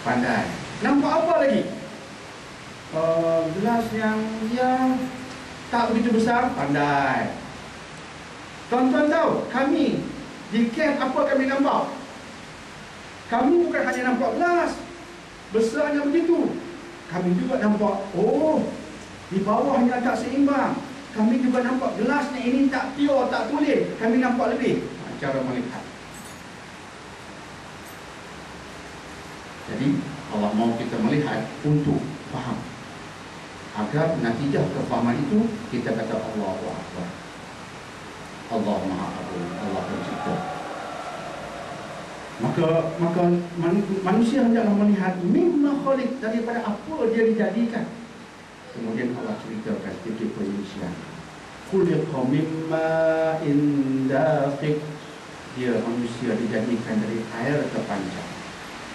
[SPEAKER 1] Pandai. Nampak apa lagi? Gelas yang tak begitu besar. Pandai. Tuan-tuan tahu, kami di camp apa kami nampak? Kami bukan hanya nampak gelas besarnya begitu. Kami juga nampak, di bawahnya tak seimbang. Kami juga nampak gelasnya ini tak pure, tak tulen. Kami nampak lebih. Cara melihat. Jadi Allah mau kita melihat untuk faham, agar natijah kefahaman itu kita kata Allahu Akbar. Allah Maha Agung, Allah Pencipta. Maka manusia hendaklah melihat mimma khaliq, daripada apa dia dijadikan. Kemudian Allah ceritakan sedikit perincian. Khuliqa mimma indafiq. Dia manusia dijadikan dari air terpancar.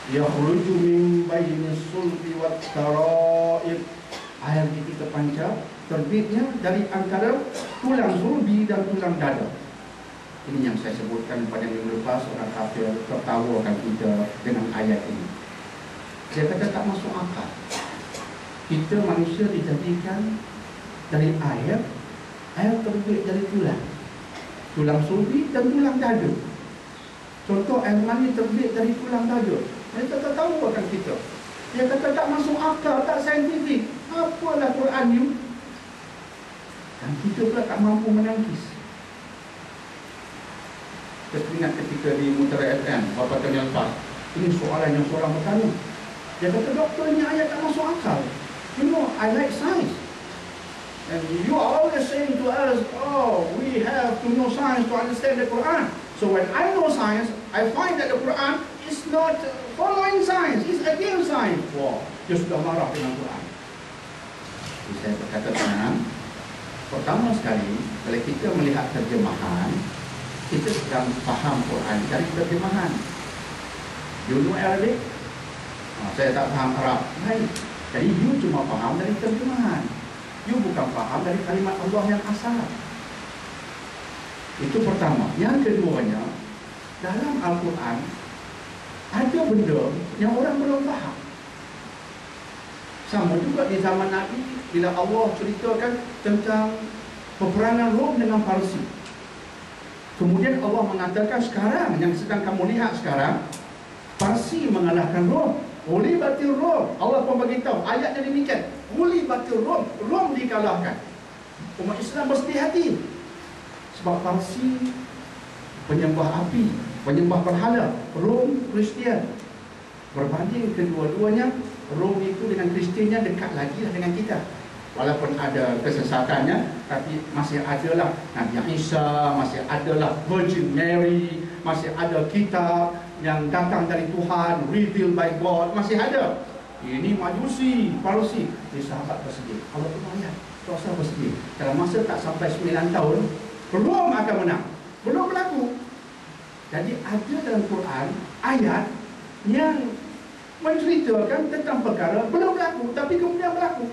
[SPEAKER 1] Yakhruju min baini sulbi wat tara'ib. Air itu terpancar, terbitnya dari antara tulang sulbi dan tulang dada. Ini yang saya sebutkan pada minggu lepas. Orang kafir tertawakan kita dengan ayat ini. Dia kata tak masuk akal. Kita manusia dijadikan dari air terbit dari tulang sulbi dan tulang dada. Contoh, air mani terbit dari tulang dada. Mereka tertawakan kita. Dia kata tak masuk akal, tak saintifik. Apalah Quran ni? Dan kita pula tak mampu menangkis. Saya ingat ketika di Mutiara FM beberapa tahun yang lepas, ini soalan yang seorang bertanya. Dia kata, doktor, ini ayat tak masuk akal. You know, I like science. And you are always saying to us, we have to know science to understand the Quran. So when I know science, I find that the Quran is not following science, it's against science. Wow, dia sudah marah dengan Quran. Jadi saya berkata tenang. Pertama sekali, kalau kita melihat terjemahan, kita sedang faham Quran dari terjemahan. You know Arabic? Saya tak faham Arab. Baik. Jadi you cuma faham dari terjemahan. You bukan faham dari kalimat Allah yang asal. Itu pertama. Yang keduanya, dalam Al-Quran ada benda yang orang belum faham. Sama juga di zaman Nabi, bila Allah ceritakan tentang peperangan Rom dengan Parsi. Kemudian Allah mengatakan sekarang, yang sedang kamu lihat sekarang, Parsi mengalahkan Rom. Ulibatir Rom. Allah pun beritahu, ayatnya demikian. Ulibatir Rom. Rom dikalahkan. Umat Islam bersedih hati. Sebab Parsi penyembah api, penyembah berhala. Rom Kristian. Berbanding kedua-duanya, Rom itu dengan Kristiannya dekat lagi lah dengan kita. Walaupun ada kesesakannya, tapi masih adalah Nabi Isa, masih adalah Virgin Mary, masih ada kitab yang datang dari Tuhan, revealed by God, masih ada. Ini majusi, Parusi. Sahabat bersedih. Allah pun ayat, Rasul bersedih. Dalam masa tak sampai 9 tahun, belum akan menang, belum berlaku. Jadi ada dalam Quran ayat yang menceritakan tentang perkara belum berlaku, tapi kemudian berlaku.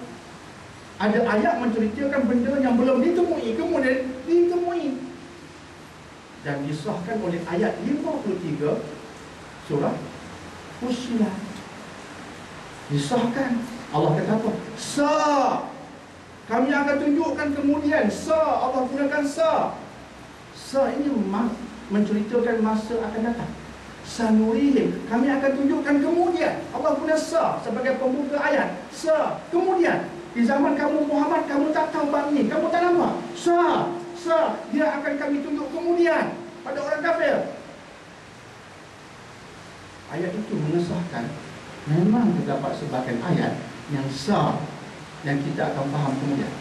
[SPEAKER 1] Ada ayat menceritakan benda yang belum ditemui, kemudian ditemui. Dan disahkan oleh ayat 53 surah Fussilat. Disahkan. Allah kata apa? Kami akan tunjukkan kemudian. Allah gunakan ini menceritakan masa akan datang. Sanurihim, kami akan tunjukkan kemudian. Allah guna sebagai pembuka ayat. Kemudian. Di zaman kamu Muhammad, kamu tak tahu bab ini, kamu tak nampak. Dia akan kami tunjuk kemudian pada orang kafir. Ayat itu mengesahkan. Memang terdapat sebagian ayat yang yang kita akan faham kemudian.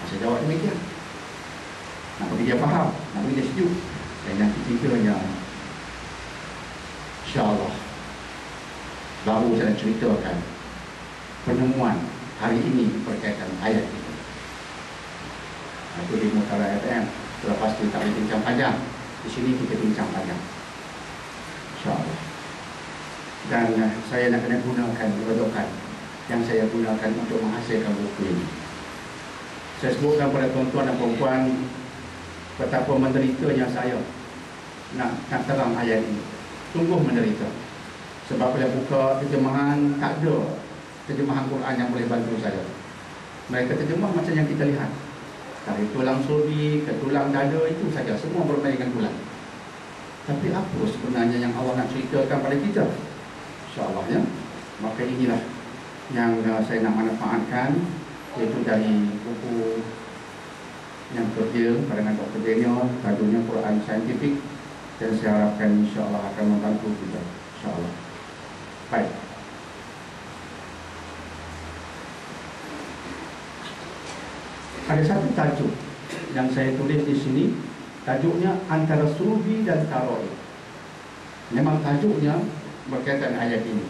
[SPEAKER 1] Saya jawab demikian. Nak bagi dia faham, nak bagi dia setuju. Dan yang ketiga yang insya-Allah baru saya ceritakan penemuan hari ini berkaitan ayat itu. Itu di Mutara FM. Selepas itu tak boleh bincang panjang. Di sini kita bincang panjang, insya-Allah. Dan saya nak kena gunakan kerodokan yang saya gunakan untuk menghasilkan buku ini. Saya sebutkan pada tuan-tuan dan puan-puan betapa menderitanya saya nak terang ayat ini. Sungguh menderita. Sebab bila buka terjemahan, tak ada terjemahan Quran yang boleh bantu saya. Mereka terjemah macam yang kita lihat, dari tulang sulbi ke tulang dada, itu saja, semua bermain dengan tulang. Tapi apa sebenarnya yang Allah nak ceritakan pada kita? InsyaAllah ya. Maka inilah yang saya nak manfaatkan, iaitu dari buku yang kerja dengan Dr. Daniel, tajuknya Quran Scientific. Dan saya harapkan insyaAllah akan membantu kita, insyaAllah. Baik. Ada satu tajuk yang saya tulis di sini. Tajuknya antara sufi dan taroid. Memang tajuknya berkaitan ayat ini.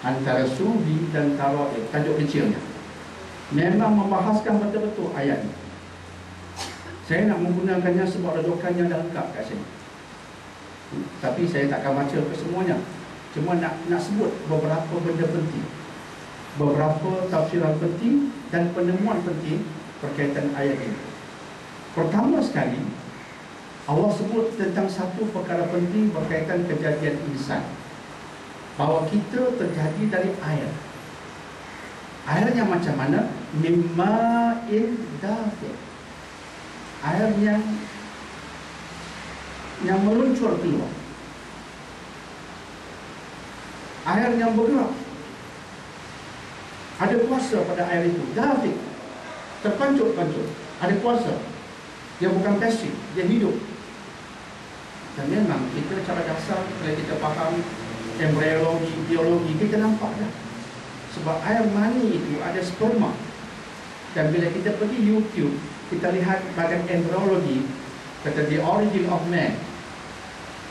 [SPEAKER 1] Antara sufi dan taroid, tajuk kecilnya. Memang membahaskan betul-betul ayat ini. Saya nak menggunakannya sebab rujukannya dah lengkap kat sini. Tapi saya tak akan baca kesemuanya. Cuma nak sebut beberapa benda penting, beberapa tafsiran penting dan penemuan penting berkaitan ayat ini. Pertama sekali, Allah sebut tentang satu perkara penting berkaitan kejadian insan, bahawa kita terjadi dari air. Airnya macam mana? Mimma'in dafiq. Air yang meluncur keluar, air yang bergerak. Ada kuasa pada air itu. Dafiq, terpancut-pancut. Ada kuasa. Dia bukan pasif, dia hidup. Dan memang kita cara dasar, kalau kita faham embryologi, biologi, kita nampak dah. Sebab air mani itu ada sperma. Dan bila kita pergi YouTube, kita lihat bagian embryologi, kata The Origin of Man,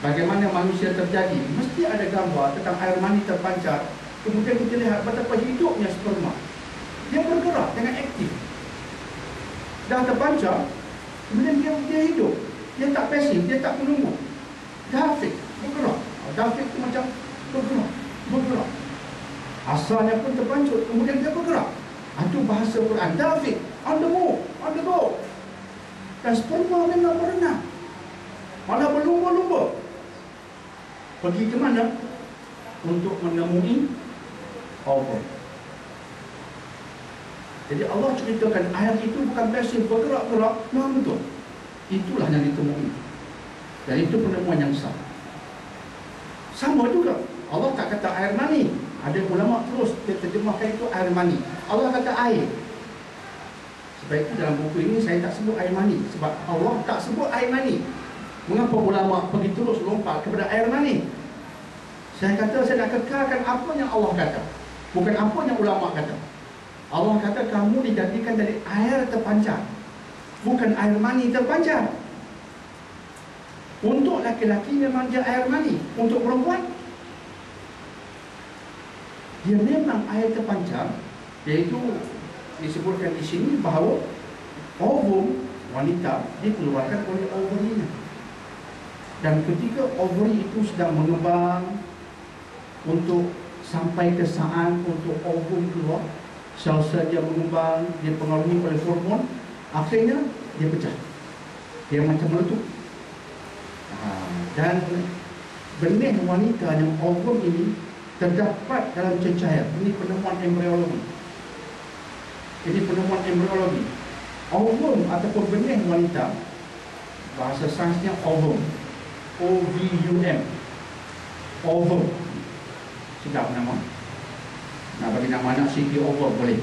[SPEAKER 1] bagaimana manusia terjadi, mesti ada gambar tentang air mani terpancar. Kemudian kita lihat betapa hidupnya sperma. Dia bergerak dengan aktif. Dah terpancar, kemudian dia hidup. Dia tak pasif, dia tak menunggu. Dafiq, bergerak. Dafiq itu macam bergerak. Asalnya pun terpancut, kemudian dia bergerak. Itu bahasa Quran. Dafiq, on the move, on the go. Dan sperma memang berenang, malah berlumba-lumba. Pergi ke mana? Untuk menemui Allah. Jadi Allah ceritakan air itu bukan pasif, bergerak-gerak. Memang betul. Itulah yang ditemui. Dan itu penemuan yang sah. Sama juga, Allah tak kata air mani. Ada ulama terus dia terjemahkan itu air mani. Allah kata air. Sebab itu dalam buku ini saya tak sebut air mani, sebab Allah tak sebut air mani. Mengapa ulama pergi terus lompat kepada air mani? Saya kata saya nak kekalkan apa yang Allah kata, bukan apa yang ulama kata. Allah kata kamu dijadikan dari air terpancar, bukan air mani terpancar. Untuk laki-laki memang dia air mani, untuk perempuan dia memang air terpancar, iaitu disebutkan di sini bahawa ovum wanita dikeluarkan oleh ovarinya. Dan ketika ovary itu sedang mengembang untuk sampai ke saat untuk ovum keluar, sel-sel dia mengembang, dia pengaruhi oleh hormon, akhirnya dia pecah, dia macam meletup. Dan benih wanita yang ovum ini terdapat dalam cecair. Ini penemuan embriologi. Ovum ataupun benih wanita, bahasa sainsnya ovum, O-V-U-M, ovum. Sedap nama. Nak bagi nama anak Siti ovum boleh.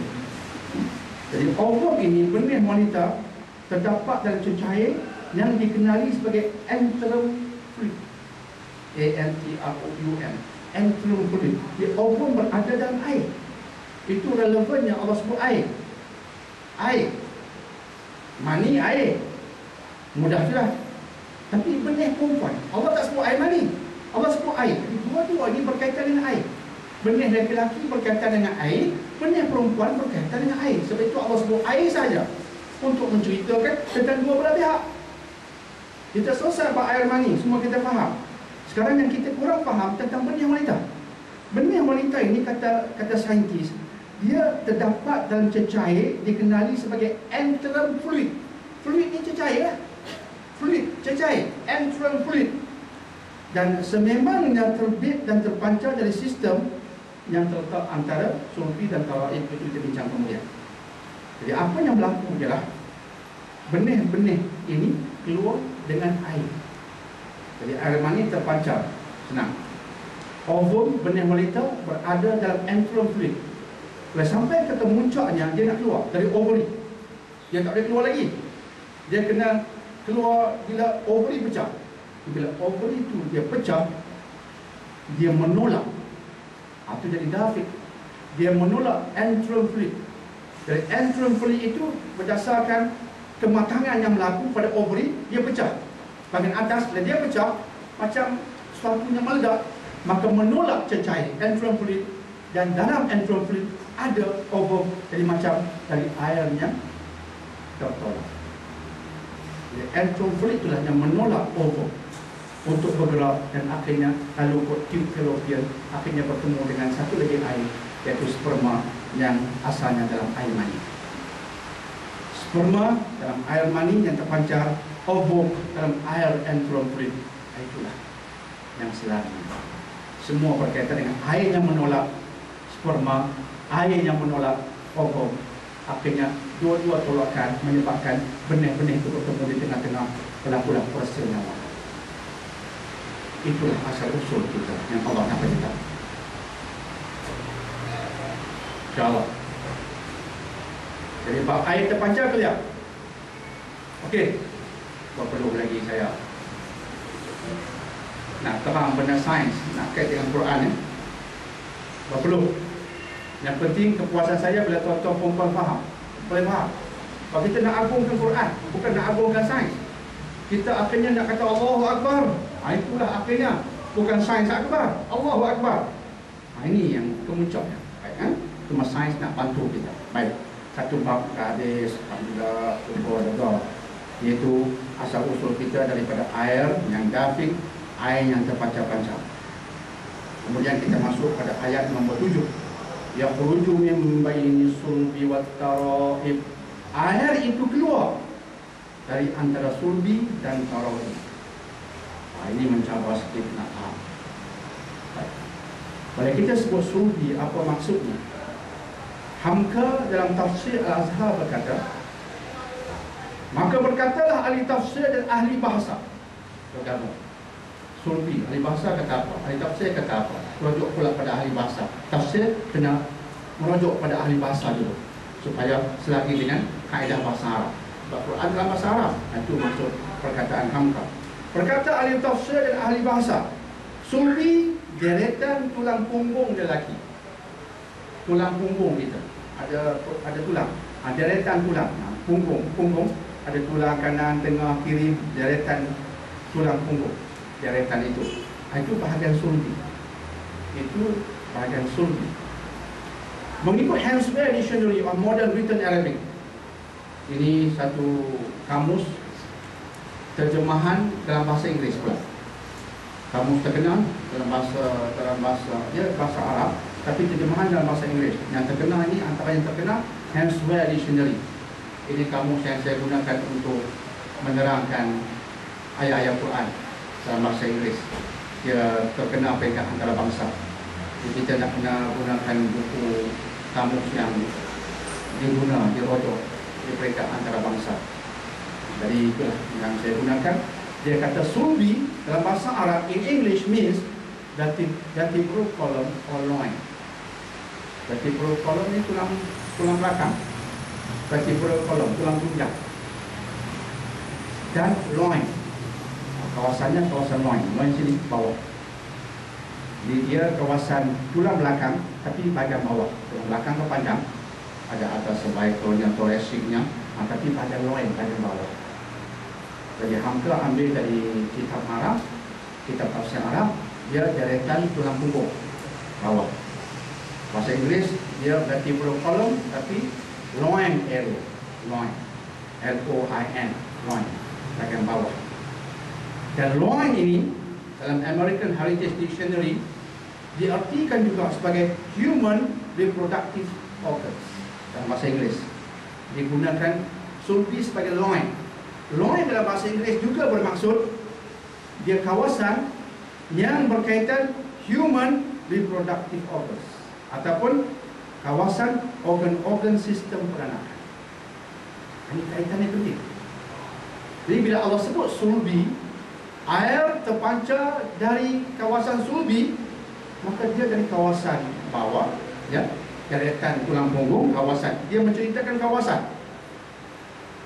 [SPEAKER 1] Jadi ovum ini, benih wanita, terdapat dalam cecair yang dikenali sebagai antrum fluid. A-N-T-R-O-U-M, antrum fluid. Di ovum berada dalam air. Itu relevannya Allah sebut air. Air, mani air, mudah sudah. Tapi benih perempuan, Allah tak sebut air mani, Allah sebut air. Jadi dua-dua ini berkaitan dengan air. Benih lelaki berkaitan dengan air, benih perempuan berkaitan dengan air. Sebab itu Allah sebut air saja untuk menceritakan tentang dua belah pihak. Kita selesai apa air mani, semua kita faham. Sekarang yang kita kurang faham tentang benih wanita. Benih wanita ini, kata saintis, dia terdapat dalam cecair dikenali sebagai antrum fluid. Fluid ni cecair lah. Fluid, cecair, antrum fluid. Dan sememangnya terbit dan terpancar dari sistem yang terletak antara sulbi dan taraib. Itu kita bincang kemudian. Jadi apa yang berlaku ialah benih-benih ini keluar dengan air. Jadi air mani terpancar, senang. Ovum, benih wanita, berada dalam antrum fluid. Bila sampai ke kemuncaknya, dia nak keluar dari ovary. Dia tak boleh keluar lagi. Dia kena keluar bila ovary pecah. Bila ovary itu dia pecah, dia menolak. Itu jadi dafik. Dia menolak antrum fluid. Dari antrum fluid itu berdasarkan kematangan yang berlaku pada ovary, dia pecah. Bahagian atas, bila dia pecah, macam sesuatu yang meledak, maka menolak cecair antrum fluid. Dan dalam antrum fluid ada ovum, jadi macam dari airnya tertolak. Jadi antrum fluid itulah yang menolak ovum untuk bergerak, dan akhirnya lalu tube fallopian akhirnya bertemu dengan satu lagi air, iaitu sperma yang asalnya dalam air mani. Sperma dalam air mani yang terpancar, ovum dalam air antrum fluid. Itulah yang selanjutnya. Semua berkaitan dengan air yang menolak sperma, air yang menolak ovum. Akhirnya dua-dua tolakan menyebabkan benih-benih itu bertemu di tengah-tengah, berlakulah persernyawan. Itulah asal usul kita yang Allah nak beritahu. InsyaAllah. Jadi bab air terpancar clear. Okey. Tak perlu lagi saya nak terang benda sains, nak kait dengan Quran ya. Tak perlu. Yang penting kepuasan saya bila tuan-tuan perempuan faham. Boleh faham. Kalau kita nak agungkan Quran, bukan nak agungkan sains. Kita akhirnya nak kata Allahu Akbar. Itulah akhirnya. Bukan sains akbar, Allahu Akbar. Ini yang kemuncaknya. Baik kan? Cuma sains nak bantu kita. Baik. Satu bab hadis, alhamdulillah, syukur Allah. Iaitu asal usul kita daripada air yang dafik, air yang terpancar-pancar. Kemudian kita masuk pada ayat nombor 7. Yakhruju min baini sulbi wat taraib. Air itu keluar dari antara sulbi dan taraib. Ini mencabar sedikit nak faham. Bila kita sebut sulbi, apa maksudnya? Hamka dalam tafsir Al-Azhar berkata, maka berkatalah ahli tafsir dan ahli bahasa. Berkata sulbi, ahli bahasa kata apa? Ahli tafsir kata apa? Merujuk pula pada ahli bahasa. Tafsir kena merujuk pada ahli bahasa dulu, supaya selagi dengan kaedah bahasa Arab. Sebab Quran dalam bahasa Arab. Itu maksud perkataan hamka. Berkata ahli tafsir dan ahli bahasa, sulbi deretan tulang punggung lelaki. Tulang punggung kita ada tulang, deretan tulang, punggung ada tulang kanan, tengah, kiri, deretan tulang punggung, deretan itu bahagian sulbi. Itu bahagian sulbi. Mengikut Hansware Dictionary of Modern Written Arabic, ini satu kamus terjemahan dalam bahasa Inggeris pula. Kamus terkenal dalam bahasa Arab, tapi terjemahan dalam bahasa Inggeris. Yang terkenal ini, antara yang terkenal, Hansware Dictionary. Ini kamus yang saya gunakan untuk menerangkan ayat-ayat Quran dalam bahasa Inggeris. Dia terkenal peringkat antarabangsa. Jadi kita nak kena gunakan buku kamus yang dirujuk di peringkat antarabangsa. Jadi itulah yang saya gunakan. Dia kata sulbi dalam bahasa Arab in English means vertebral column or loin. Vertebral column ni tulang belakang. Vertebral column, tulang pundak. Dan loin, kawasannya kawasan loin. Loin sini bawah. Jadi dia kawasan tulang belakang, tapi bahagian bawah. Tulang belakang ke panjang, ada atas cervicalnya, thoracicnya, tapi pada loin, bahagian bawah. Jadi hamka ambil dari kitab Arab, kitab tafsir Arab, dia deretan tulang punggung bawah. Bahasa Inggeris dia vertebral column, tapi loin area, loin, L-O-I-N, loin, bahagian bawah. Dan loin ini dalam American Heritage Dictionary diartikan juga sebagai human reproductive organs dalam bahasa Inggeris. Digunakan sulbi sebagai loin. Loin dalam bahasa Inggeris juga bermaksud dia kawasan yang berkaitan human reproductive organs ataupun kawasan organ-organ sistem peranakan. Ini kaitannya penting. Jadi bila Allah sebut sulbi, air terpancar dari kawasan sulbi, maka dia dari kawasan bawah, ya, deretan tulang punggung, kawasan. Dia menceritakan kawasan.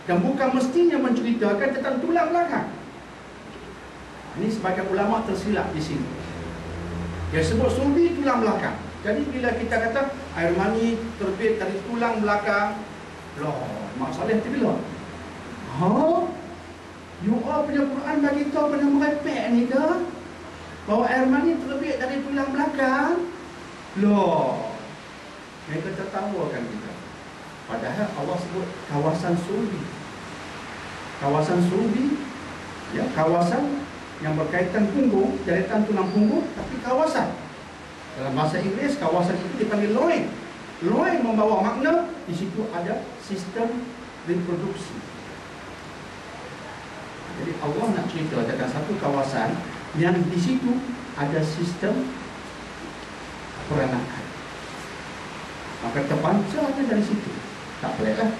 [SPEAKER 1] Dan bukan mestinya menceritakan tentang tulang belakang. Ini sebagian ulama tersilap di sini. Dia sebut sulbi tulang belakang. Jadi bila kita kata air mani terbit dari tulang belakang, loh, masalah itu bila? You all punya Quran bagi tahu pernah merepek ni ke? Bahawa air mani terbit dari tulang belakang. Loh, mereka tertawakan kita. Padahal Allah sebut kawasan sulbi. Kawasan sulbi, ya, kawasan yang berkaitan punggung, deretan tulang punggung, tapi kawasan. Dalam bahasa Inggeris, kawasan itu dipanggil loin. Loin membawa makna di situ ada sistem reproduksi. Jadi Allah nak cerita tentang satu kawasan yang di situ ada sistem peranakan. Maka terpancarnya dari situ. Tak peliklah.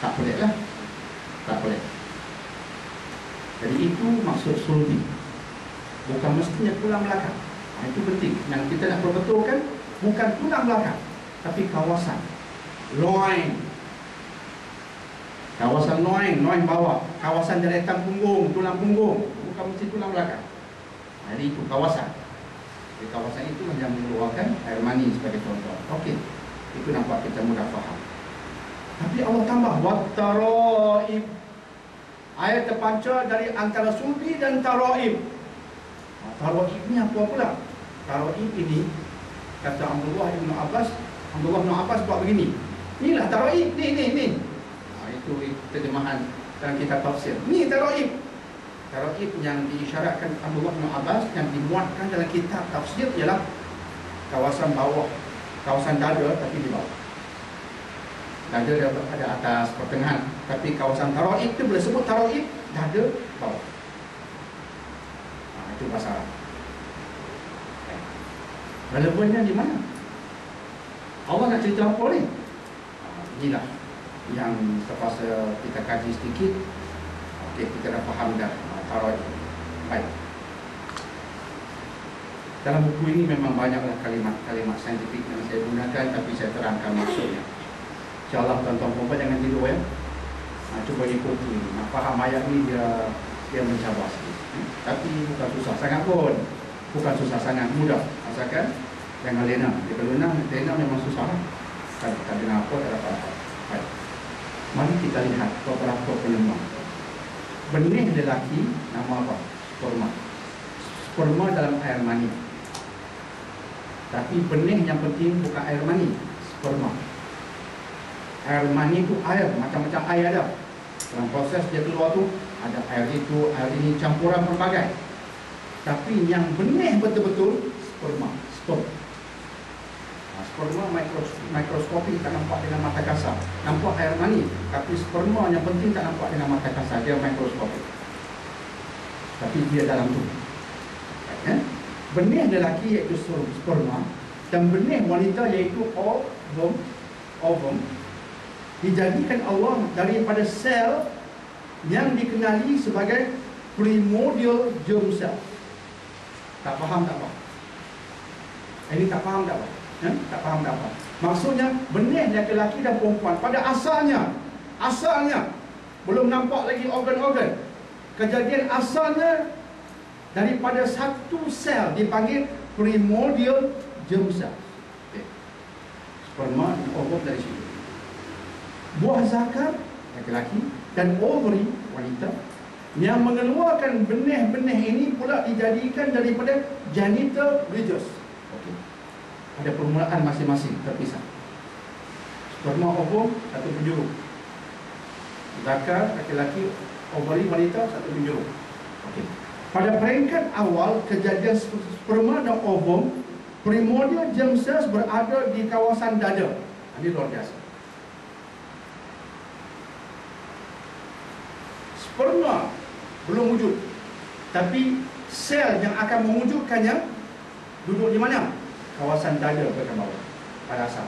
[SPEAKER 1] Tak peliklah. Tak pelik. Jadi itu maksud sulbi. Bukan mestinya tulang belakang. Itu penting. Yang kita nak perbetulkan bukan tulang belakang, tapi kawasan loin. Kawasan loin, loin bawah. Kawasan deretan punggung, tulang punggung. Bukan mesti tulang belakang. Jadi itu kawasan. Di kawasan itu yang mengeluarkan air mani sebagai contoh. Okey. Itu nampak kita mudah faham. Tapi Allah tambah wat-taraib. Air terpancar dari antara sulbi dan taraib. Taraib ini apa pula? Taraib ini kata Abdullah bin Abbas buat begini. Inilah taraib, ni. Itu terjemahan dalam kitab tafsir. Ni taraib. Taraib yang diisyaratkan Abdullah bin Abbas yang dimuatkan dalam kitab tafsir ialah kawasan bawah, kawasan dada tapi di bawah. Dada ada atas pertengahan, tapi kawasan taraib itu boleh sebut taraib dada bawah. Itu bahasa Arab. Relevannya di mana? Allah nak cerita apa ni? Inilah yang terpaksa kita kaji sedikit. Okey, kita dah faham dah taraib. Baik. Dalam buku ini memang banyaklah kalimat-kalimat saintifik yang saya gunakan, tapi saya terangkan maksudnya. InsyaAllah tuan-tuan perempuan jangan tidur ya. Cuba ikuti. Faham ayat ni dia mencabar sikit. Tapi bukan susah sangat pun. Bukan susah sangat, mudah. Asalkan jangan lena. Kalau lena memang susah lah. Tak dengar apa, tak dapat apa. Baik. Mari kita lihat beberapa penemuan. Benih lelaki nama apa? Sperma. Sperma dalam air mani. Tapi benih yang penting bukan air mani. sperma. Air mani itu air, macam-macam air ada. Dalam proses dia keluar tu ada air itu, air ini, campuran pelbagai. Tapi yang benih betul-betul sperma, sperm. Sperma mikroskopik, tak nampak dengan mata kasar. Nampak air mani, tapi sperma yang penting tak nampak dengan mata kasar. Dia mikroskopik, tapi dia dalam tubuh. Benih lelaki iaitu sperma, dan benih wanita iaitu ovum dijadikan Allah daripada sel yang dikenali sebagai primordial germ cell. Tak faham tak apa? Ini tak faham tak apa? Tak faham tak apa? Maksudnya benih lelaki dan perempuan pada asalnya belum nampak lagi organ-organ. Kejadian asalnya daripada satu sel dipanggil primordial germ cell. Sperma dan ovum dari situ. Buah zakar lelaki dan ovary wanita yang mengeluarkan benih-benih ini pula dijadikan daripada genital ridges. Okey. Ada permulaan masing-masing terpisah. Sperma, ovum satu penjuru. Zakar lelaki, ovary wanita satu penjuru. Okey. Pada peringkat awal kejadian sperma dan ovum, primordial germ cells berada di kawasan dada. Ini luar biasa. Sperma belum wujud, tapi sel yang akan mewujudkannya duduk di mana? Kawasan dada bahagian bawah pada asal.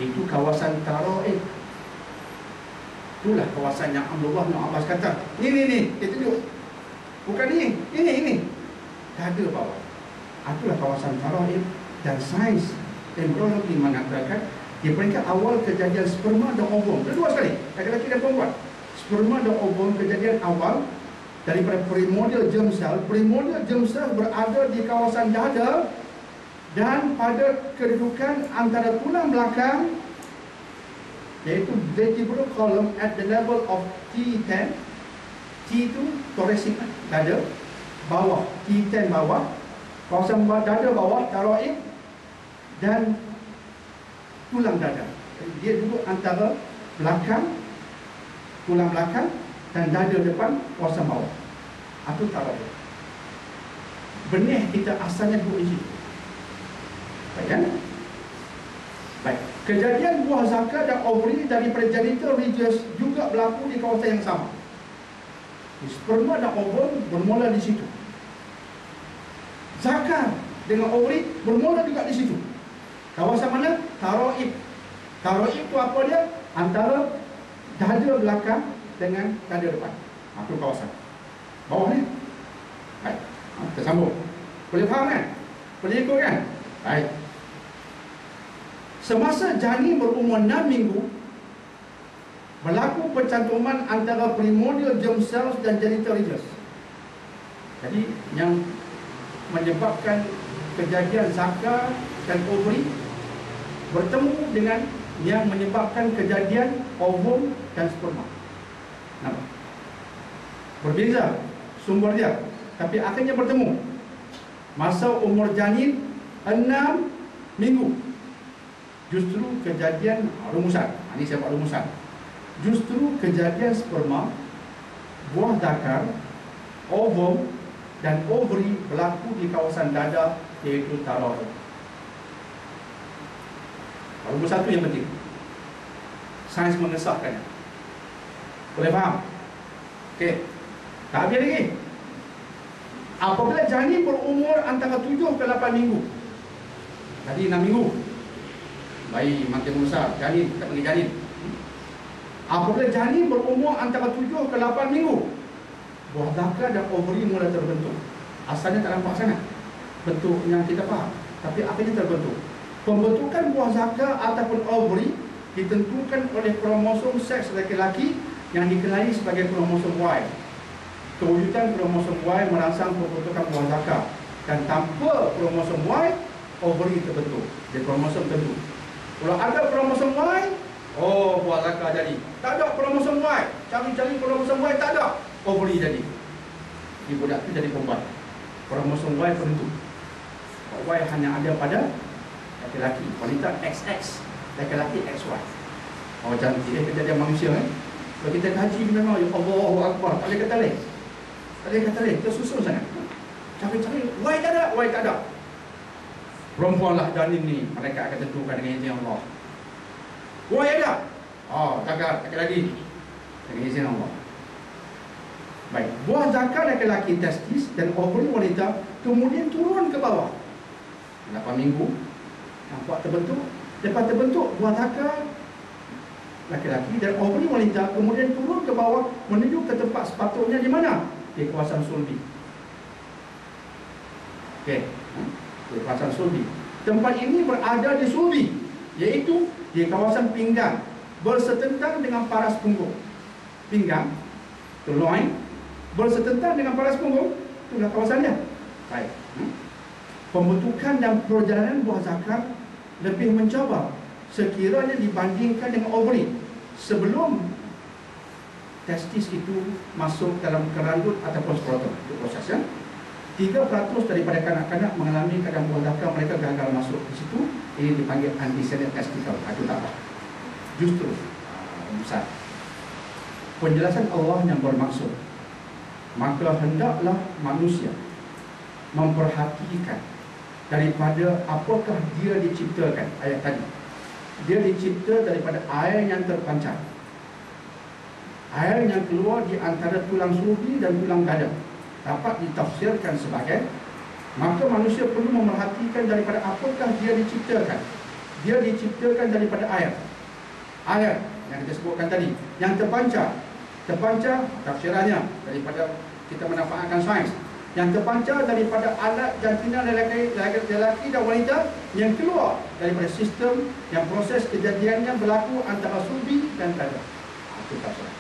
[SPEAKER 1] Itu kawasan taroid. Itulah kawasan yang Abdullah bin Abbas kata, ini dia tunjuk. Bukan ini. Dada bawah. Itulah kawasan taroid. Dan sains embriologi mengatakan di peringkat awal kejadian sperma dan ovum, dua sekali, lelaki dan perempuan. Sperma dan ovum kejadian awal daripada primordial germ cell. Primordial germ cell berada di kawasan dada dan pada kedudukan antara tulang belakang, iaitu vertebral column at the level of T10. T itu thoracic, dada bawah, T10 bawah, kawasan dada bawah, taroid, dan tulang dada. Dia duduk antara belakang, tulang belakang dan dada depan, kawasan bawah. Itu taroid. Benih kita asalnya duduk di situ. Baik kan? Baik. Kejadian buah zakar dan ovary daripada genital ridges juga berlaku di kawasan yang sama. Sperma dan ovum bermula di situ. Zakar dengan ovary bermula juga di situ. Kawasan mana? Taroid. Taroid itu apa dia? Antara dada belakang dengan dada depan. Itu kawasan bawah ni. Baik. Kita sambung. Boleh faham kan? Boleh ikut kan? Baik. Semasa janin berumur 6 minggu, berlaku pencantuman antara primordial germ cells dan genital ridges. Jadi yang menyebabkan kejadian zakar dan ovary bertemu dengan yang menyebabkan kejadian ovum dan sperma. Nampak? Berbeza sumber dia, tapi akhirnya bertemu. Masa umur janin 6 minggu. Justru kejadian rumusan. Ini saya buat rumusan. Justru kejadian sperma, buah zakar, ovum dan ovary berlaku di kawasan dada, iaitu taroid. Rumus satu yang penting. Sains mengesahkannya. Boleh faham? Okey. Tak habis lagi. Apabila janin berumur antara 7 ke 8 minggu. Tadi 6 minggu. Bayi makin besar, janin, kita panggil janin. Apabila janin berumur antara 7 ke 8 minggu, buah zakar dan ovary mula terbentuk. Asalnya tak nampak sangat bentuk yang kita faham, tapi akhirnya terbentuk. Pembentukan buah zakar ataupun ovary ditentukan oleh kromosom seks lelaki yang dikenali sebagai kromosom Y. Kewujudan kromosom Y merangsang pembentukan buah zakar, dan tanpa kromosom Y, ovary terbentuk. Dia kromosom tentu. Kalau ada kromosom Y, buah zakar jadi. Tak ada kromosom Y, cari-cari kromosom Y, tak ada, ovary jadi. Di budak itu jadi perempuan. Kromosom Y penentu. Y hanya ada pada laki-laki, wanita XX, laki-laki XY. Oh, cantik kejadian manusia Kalau kita kaji memang ya Allahu Akbar, tak boleh kata lain. Tak boleh kata lain, tersusun sangat. Cari-cari, why tak ada, why tak ada. Perempuanlah janin ni, mereka akan tentukan dengan izin Allah. Why ada? Oh, tak lagi. Dengan izin Allah. Baik, buah zakar laki-laki testis dan ovary wanita kemudian turun ke bawah. 8 minggu nampak terbentuk. Lepas terbentuk buah zakar laki-laki dan ovary wanita kemudian turun ke bawah menuju ke tempat sepatutnya di mana? Di kawasan sulbi. Okey, di kawasan sulbi. Tempat ini berada di sulbi, iaitu di kawasan pinggang bersetentang dengan paras punggung. Pinggang, loin bersetentang dengan paras punggung, itulah kawasannya. Baik. Pembentukan dan perjalanan buah zakar lebih mencabar sekiranya dibandingkan dengan ovary sebelum testis itu masuk dalam kerandut ataupun skrotum. Itu prosesnya. 3% daripada kanak-kanak mengalami keadaan buah zakar mereka gagal masuk di situ. Ini dipanggil antecedent testicle. Itu tak apa. Justru besar. Penjelasan Allah yang bermaksud, maka hendaklah manusia memperhatikan daripada apakah dia diciptakan. Ayat tadi, dia dicipta daripada air yang terpancar, air yang keluar di antara tulang sulbi dan tulang dada. Dapat ditafsirkan sebagai, maka manusia perlu memerhatikan daripada apakah dia diciptakan. Dia diciptakan daripada air. Air yang kita sebutkan tadi, yang terpancar. Terpancar, tafsirannya daripada kita menafaatkan sains, yang terpancar daripada alat jantina lelaki dan wanita yang keluar daripada sistem yang proses kejadiannya berlaku antara sulbi dan dada. Itu tafsiran.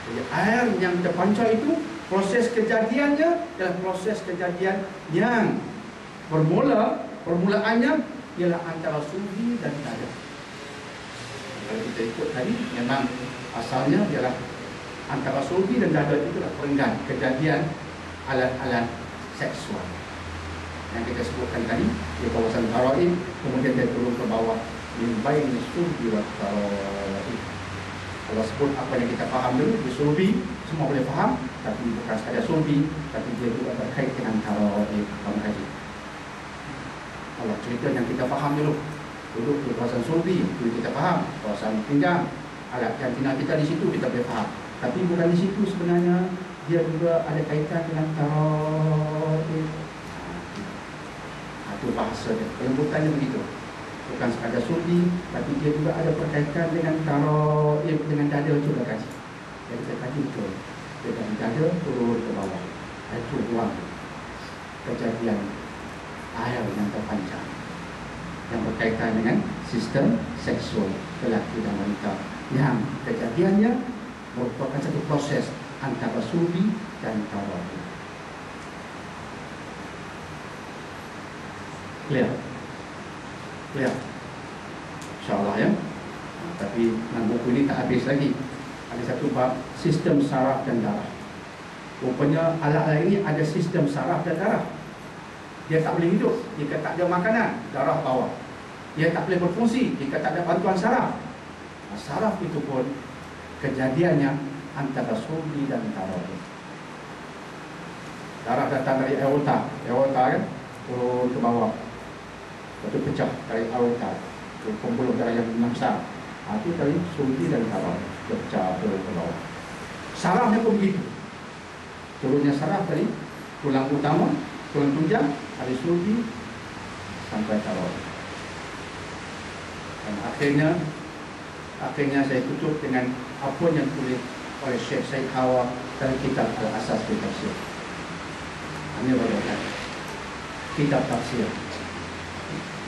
[SPEAKER 1] Jadi air yang terpancar itu, proses kejadiannya adalah proses kejadian yang permulaannya ialah antara sulbi dan dada. Kalau kita ikut tadi, memang asalnya ialah antara sulbi dan dada, itulah perenggan kejadian alat-alat seksual yang kita sebutkan tadi di kawasan taraib, kemudian dia turun ke bawah min baini sulbi wa taraib. Kalau sebut apa yang kita faham dulu di sulbi, semua boleh faham, tapi bukan sekadar sulbi, tapi dia juga berkait dengan taraib. Kalau cerita yang kita faham dulu, duduk di kawasan sulbi, itu kita faham. Kawasan pinggang, alat jantina kita di situ kita boleh faham. Tapi bukan di situ sebenarnya, dia juga ada kaitan dengan taraib. Itu bahasa dia, penyebutannya begitu. Bukan sekadar sulbi, tapi dia juga ada berkaitan dengan taraib, dengan dada juga kaji. Jadi kita kaji betul. Dari dada turun ke bawah. Itu ruang kejadian air yang terpancar, yang berkaitan dengan sistem seksual lelaki dan wanita, yang kejadiannya merupakan satu proses antara sulbi dan taraib. Clear? Clear? InsyaAllah ya. Tapi dalam buku ini tak habis lagi. Ada satu bab sistem saraf dan darah. Rupanya alat-alat ini ada sistem saraf dan darah. Dia tak boleh hidup jika tak ada makanan, darah bawah. Dia tak boleh berfungsi jika tak ada bantuan saraf. Saraf itu pun kejadiannya antara sulbi dan taraib. Darah datang dari aorta kan, turun ke bawah, lepas tu pecah dari aorta, pembuluh darah yang besar. Itu dari sulbi dan taraib, pecah turun ke bawah. Sarafnya pun begitu. Turunnya saraf dari tulang utama, tulang tunjang, dari sulbi sampai taraib. Dan akhirnya saya tutup dengan apa yang ditulis oleh Syekh Said Hawa dalam kitab Al-Asas fi Tafsir. Ini adalah kitab tafsir.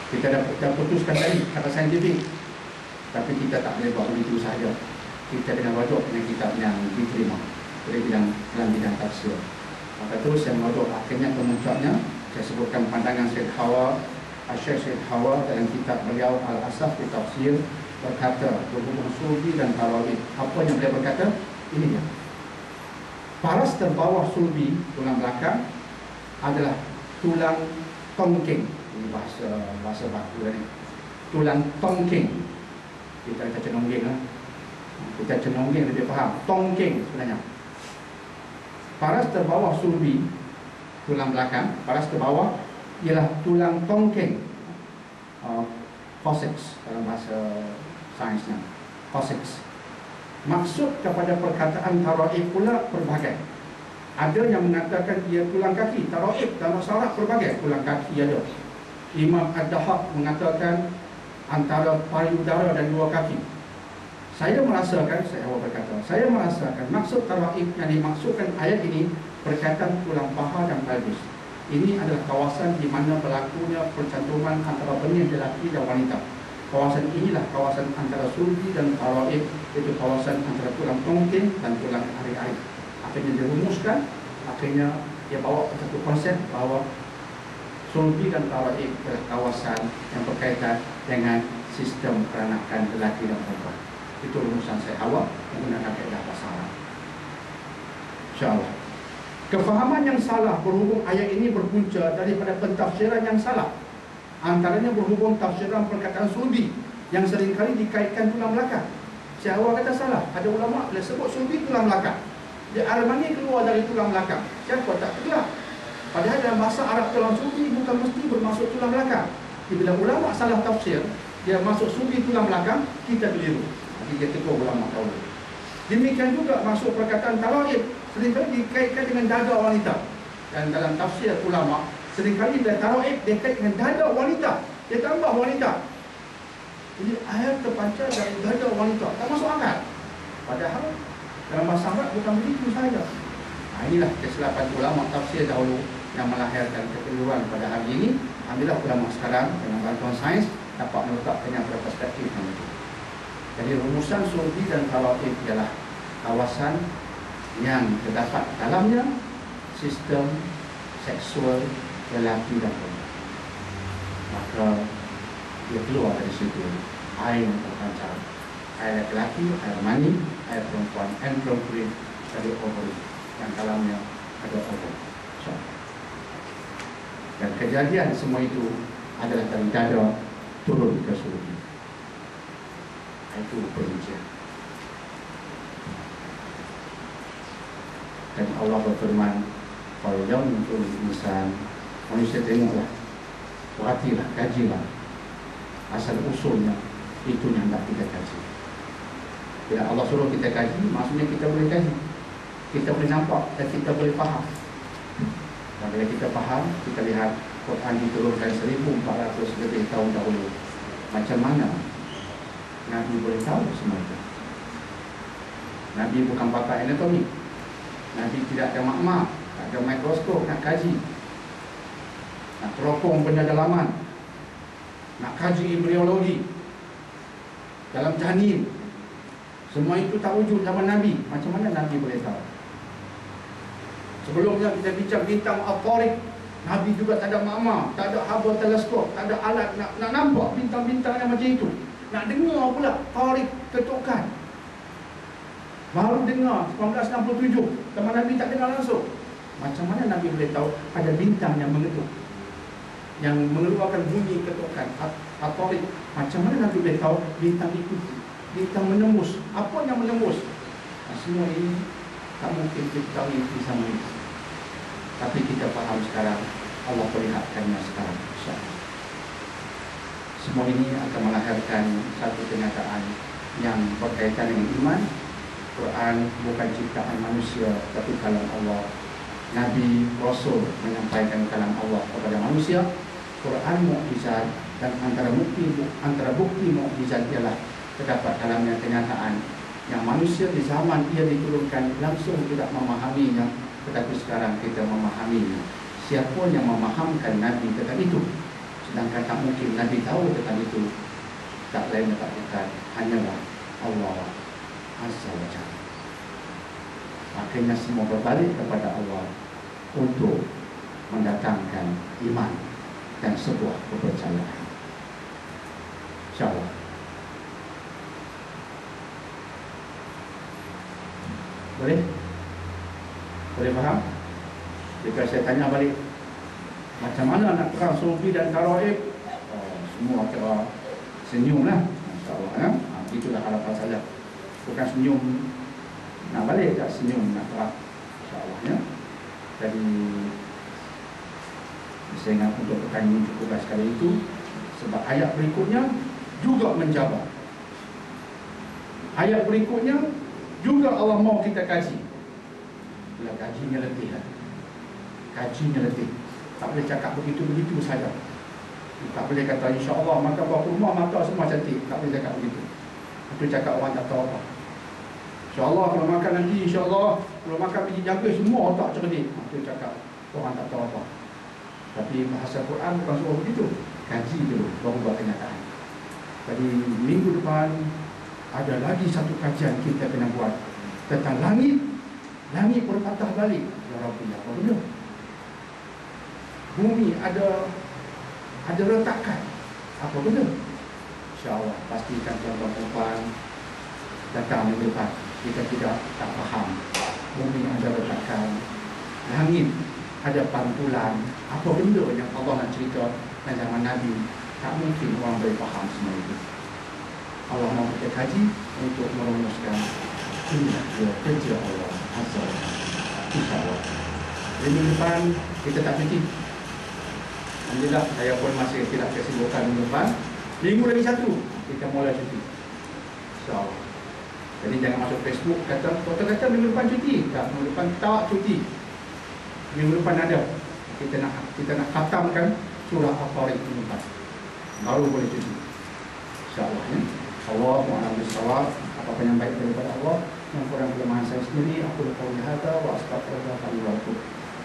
[SPEAKER 1] Kita dah putuskan tadi kata saintifik, tapi kita tak boleh buat begitu sahaja. Kita dengan wajib dengan kitab yang diterima dalam bidang tafsir. Maka terus yang wajib akhirnya kemuncaknya saya sebutkan pandangan Syekh Hawa, Syekh Said Hawa dalam kitab beliau Al-Asas fi Tafsir, berkata berhubung sulbi dan taraib. Apa yang beliau berkata? Ini dia. Paras terbawah sulbi, tulang belakang, adalah tulang tongking. Ini bahasa baku ni. Tulang tongking. Kita cenongging lah. Kita cenongging lebih faham. Tongking sebenarnya. Paras terbawah sulbi, tulang belakang. Paras terbawah ialah tulang tongking. Coccyx dalam bahasa sainsnya. Coccyx. Maksud kepada perkataan taraib pula berbagai. Ada yang mengatakan ia tulang kaki. Taraib dalam syarak berbagai. Tulang kaki ada. Imam Ad-Dahab mengatakan antara payudara dan dua kaki. Saya merasakan maksud taraib yang dimaksudkan ayat ini berkaitan tulang paha dan pelvis. Ini adalah kawasan di mana berlakunya percantuman antara benih lelaki dan wanita. Kawasan inilah kawasan antara sulbi dan taraib, iaitu kawasan antara tulang tongking dan tulang ari-ari. Akhirnya dirumuskan, akhirnya dia bawa satu konsep bahawa sulbi dan taraib adalah kawasan yang berkaitan dengan sistem peranakan lelaki dan perempuan. Itu rumusan saya awal menggunakan kaedah bahasa Arab. InsyaAllah. Kefahaman yang salah berhubung ayat ini berpunca daripada pentafsiran yang salah. Antaranya berhubung tafsiran perkataan sulbi yang seringkali dikaitkan tulang belakang. Saya awal kata salah. Ada ulama bila sebut sulbi tulang belakang. Dia Al-Mani keluar dari tulang belakang. Siapa tak tergelak? Padahal dalam bahasa Arab tulang sulbi bukan mesti bermaksud tulang belakang. Bila ulama salah tafsir, dia masuk sulbi tulang belakang, kita keliru. Nanti dia tegur ulama tahu. Demikian juga masuk perkataan taraib seringkali dikaitkan dengan dada wanita. Dan dalam tafsir ulama, seringkali bila taraib dikaitkan dengan dada wanita, dia tambah wanita. Jadi ayat terpancar dari dada wanita, tak masuk akal. Padahal dalam bahasa Arab bukan begitu saja. Inilah kesilapan ulama tafsir dahulu yang melahirkan kekeliruan pada hari ini. Alhamdulillah ulama sekarang dengan bantuan sains dapat meletakkannya pada perspektif yang itu. Jadi rumusan sulbi dan taraib ialah kawasan yang terdapat dalamnya sistem seksual lelaki dan perempuan. Maka dia keluar dari situ air yang terpancar, air lelaki, air mani, air perempuan, endocrine dari ovary yang dalamnya ada ovum. Dan kejadian semua itu adalah dari dada turun ke sulbi. Itu perincian. Dan Allah berfirman, kalau yang muncul insan, manusia tengoklah, perhatilah, kajilah asal usulnya, itu yang tak kita kaji. Bila Allah suruh kita kaji, maksudnya kita boleh kaji, kita boleh nampak dan kita boleh faham. Dan bila kita faham, kita lihat Quran diturunkan 1400 lebih tahun dahulu. Macam mana Nabi boleh tahu semua itu? Nabi bukan pakar anatomi. Nabi tidak ada makmah, tak ada mikroskop nak kaji, nak teropong benda dalaman, nak kaji embriologi dalam janin. Semua itu tak wujud zaman Nabi. Macam mana Nabi boleh tahu? Sebelumnya kita bincang bintang Al-Tariq, Nabi juga tak ada makmah, tak ada Hubble teleskop, tak ada alat nak nampak bintang-bintang yang macam itu. Nak dengar pula Tariq ketukan. Baru dengar 1967, teman Nabi tak dengar langsung. Macam mana Nabi boleh tahu ada bintang yang mengetuk, yang mengeluarkan bunyi ketukan Tariq? Macam mana Nabi boleh tahu bintang itu, bintang menembus? Apa yang menembus? Semua ini tak mungkin kita tahu di zaman itu. Tapi kita faham sekarang, Allah perlihatkannya sekarang. Semua ini akan melahirkan satu kenyataan yang berkaitan dengan iman. Quran bukan ciptaan manusia, tapi kalam Allah. Nabi, Rasul menyampaikan kalam Allah kepada manusia. Quran mukjizat, dan antara bukti mukjizat ialah terdapat dalamnya kenyataan yang manusia di zaman ia diturunkan langsung tidak memahaminya, tetapi sekarang kita memahaminya. Siapa yang memahamkan Nabi tentang itu? Sedangkan tak mungkin Nabi tahu tentang itu. Tak lain tak bukan hanyalah Allah Azza wa Jalla. Akhirnya semua berbalik kepada Allah untuk mendatangkan iman dan sebuah kepercayaan. InsyaAllah. Boleh? Boleh faham? Jika saya tanya balik, Macam mana nak perang sufi dan Taraib? Semua kira senyum lah, insyaAllah ya. Itulah harapan saya. Bukan senyum nak balik, tak senyum nak perang, insyaAllah ya. Jadi saya ingat untuk pekan ini cukuplah sekali itu. Sebab ayat berikutnya juga menjabar. Ayat berikutnya juga Allah mau kita kaji. Bila kajinya letih lah. Kajinya letih. Tak boleh cakap begitu-begitu saja. Tak boleh kata insyaAllah makan buah kurma mata semua cantik. Tak boleh cakap begitu. Itu cakap orang tak tahu apa. InsyaAllah kalau makan nanti, insyaAllah kalau makan biji jaga semua otak cerdik. Itu cakap orang tak tahu apa. Tapi bahasa Quran bukan suruh begitu. Kaji dulu, baru buat kenyataan. Jadi minggu depan ada lagi satu kajian kita kena buat tentang langit. Langit berpatah balik. Ya Rabbi, apa benda? Bumi ada retakan. Apa benda? InsyaAllah pastikan tuan-tuan datang minggu depan. Kita tak faham. Bumi ada retakan. Langit ada pantulan. Apa benda yang Allah nak cerita dan zaman Nabi? Tak mungkin orang boleh faham semua itu. Allah mahu kita kaji untuk merumuskan inilah kerja Allah Azza wa Jalla. InsyaAllah minggu depan kita tak cuti. Alhamdulillah, saya pun masih tidak kesibukan minggu depan. Minggu lagi satu kita mula cuti, InsyaAllah. Jadi jangan masuk Facebook kata minggu depan cuti. Tak, minggu depan tak cuti. Minggu depan ada. Kita nak khatamkan surah Al-Tariq minggu depan. Baru boleh cuti, InsyaAllah ya. Allah Mu'ala bisawab. Apa yang baik daripada Allah, yang kurang kelemahan saya sendiri. Aku lupa hadza wa astaghfirullah li wa lakum.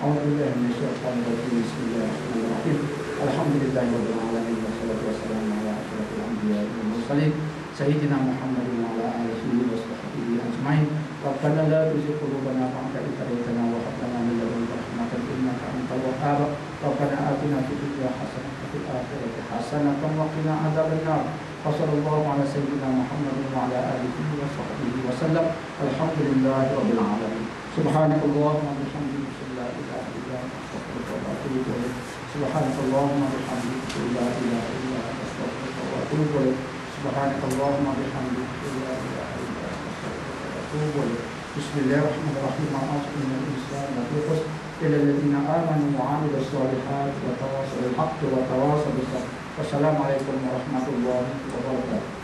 [SPEAKER 1] A'udzubillahi minasyaitonir rajim. Bismillahirrahmanirrahim. Alhamdulillahirabbil alamin wassalatu wassalamu ala asyrofil anbiya'i wal mursalin sayyidina Muhammadin wa ala alihi wa sahbihi ajmain. Rabbana la tuzigh qulubana ba'da idh hadaytana wa hab lana min ladunka rahmatan innaka antal wahhab. Rabbana atina fid dunya hasanah wa fil akhirati hasanah wa qina adzabannar. Wassallallahu ala sayyidina Muhammadin wa ala alihi wa sahbihi wasallam. Alhamdulillahirabbil alamin. Subhanakallahumma wa bihamdika la ilaha illa anta astaghfiruka wa atubu ilaik. Subhanakallahumma wa bihamdika la ilaha illa anta astaghfiruka wa atubu ilaik. Subhanakallahumma wa bihamdika la ilaha illa anta astaghfiruka wa atubu ilaik. Bismillahirrahmanirrahim. Ma'asyiral Islam wa tuqus ila alladziina aamanu wa 'amilus shalihaati wa tawassaw bil haqqi wa tawassaw bis sabr. Wassalamualaikum warahmatullahi wabarakatuh.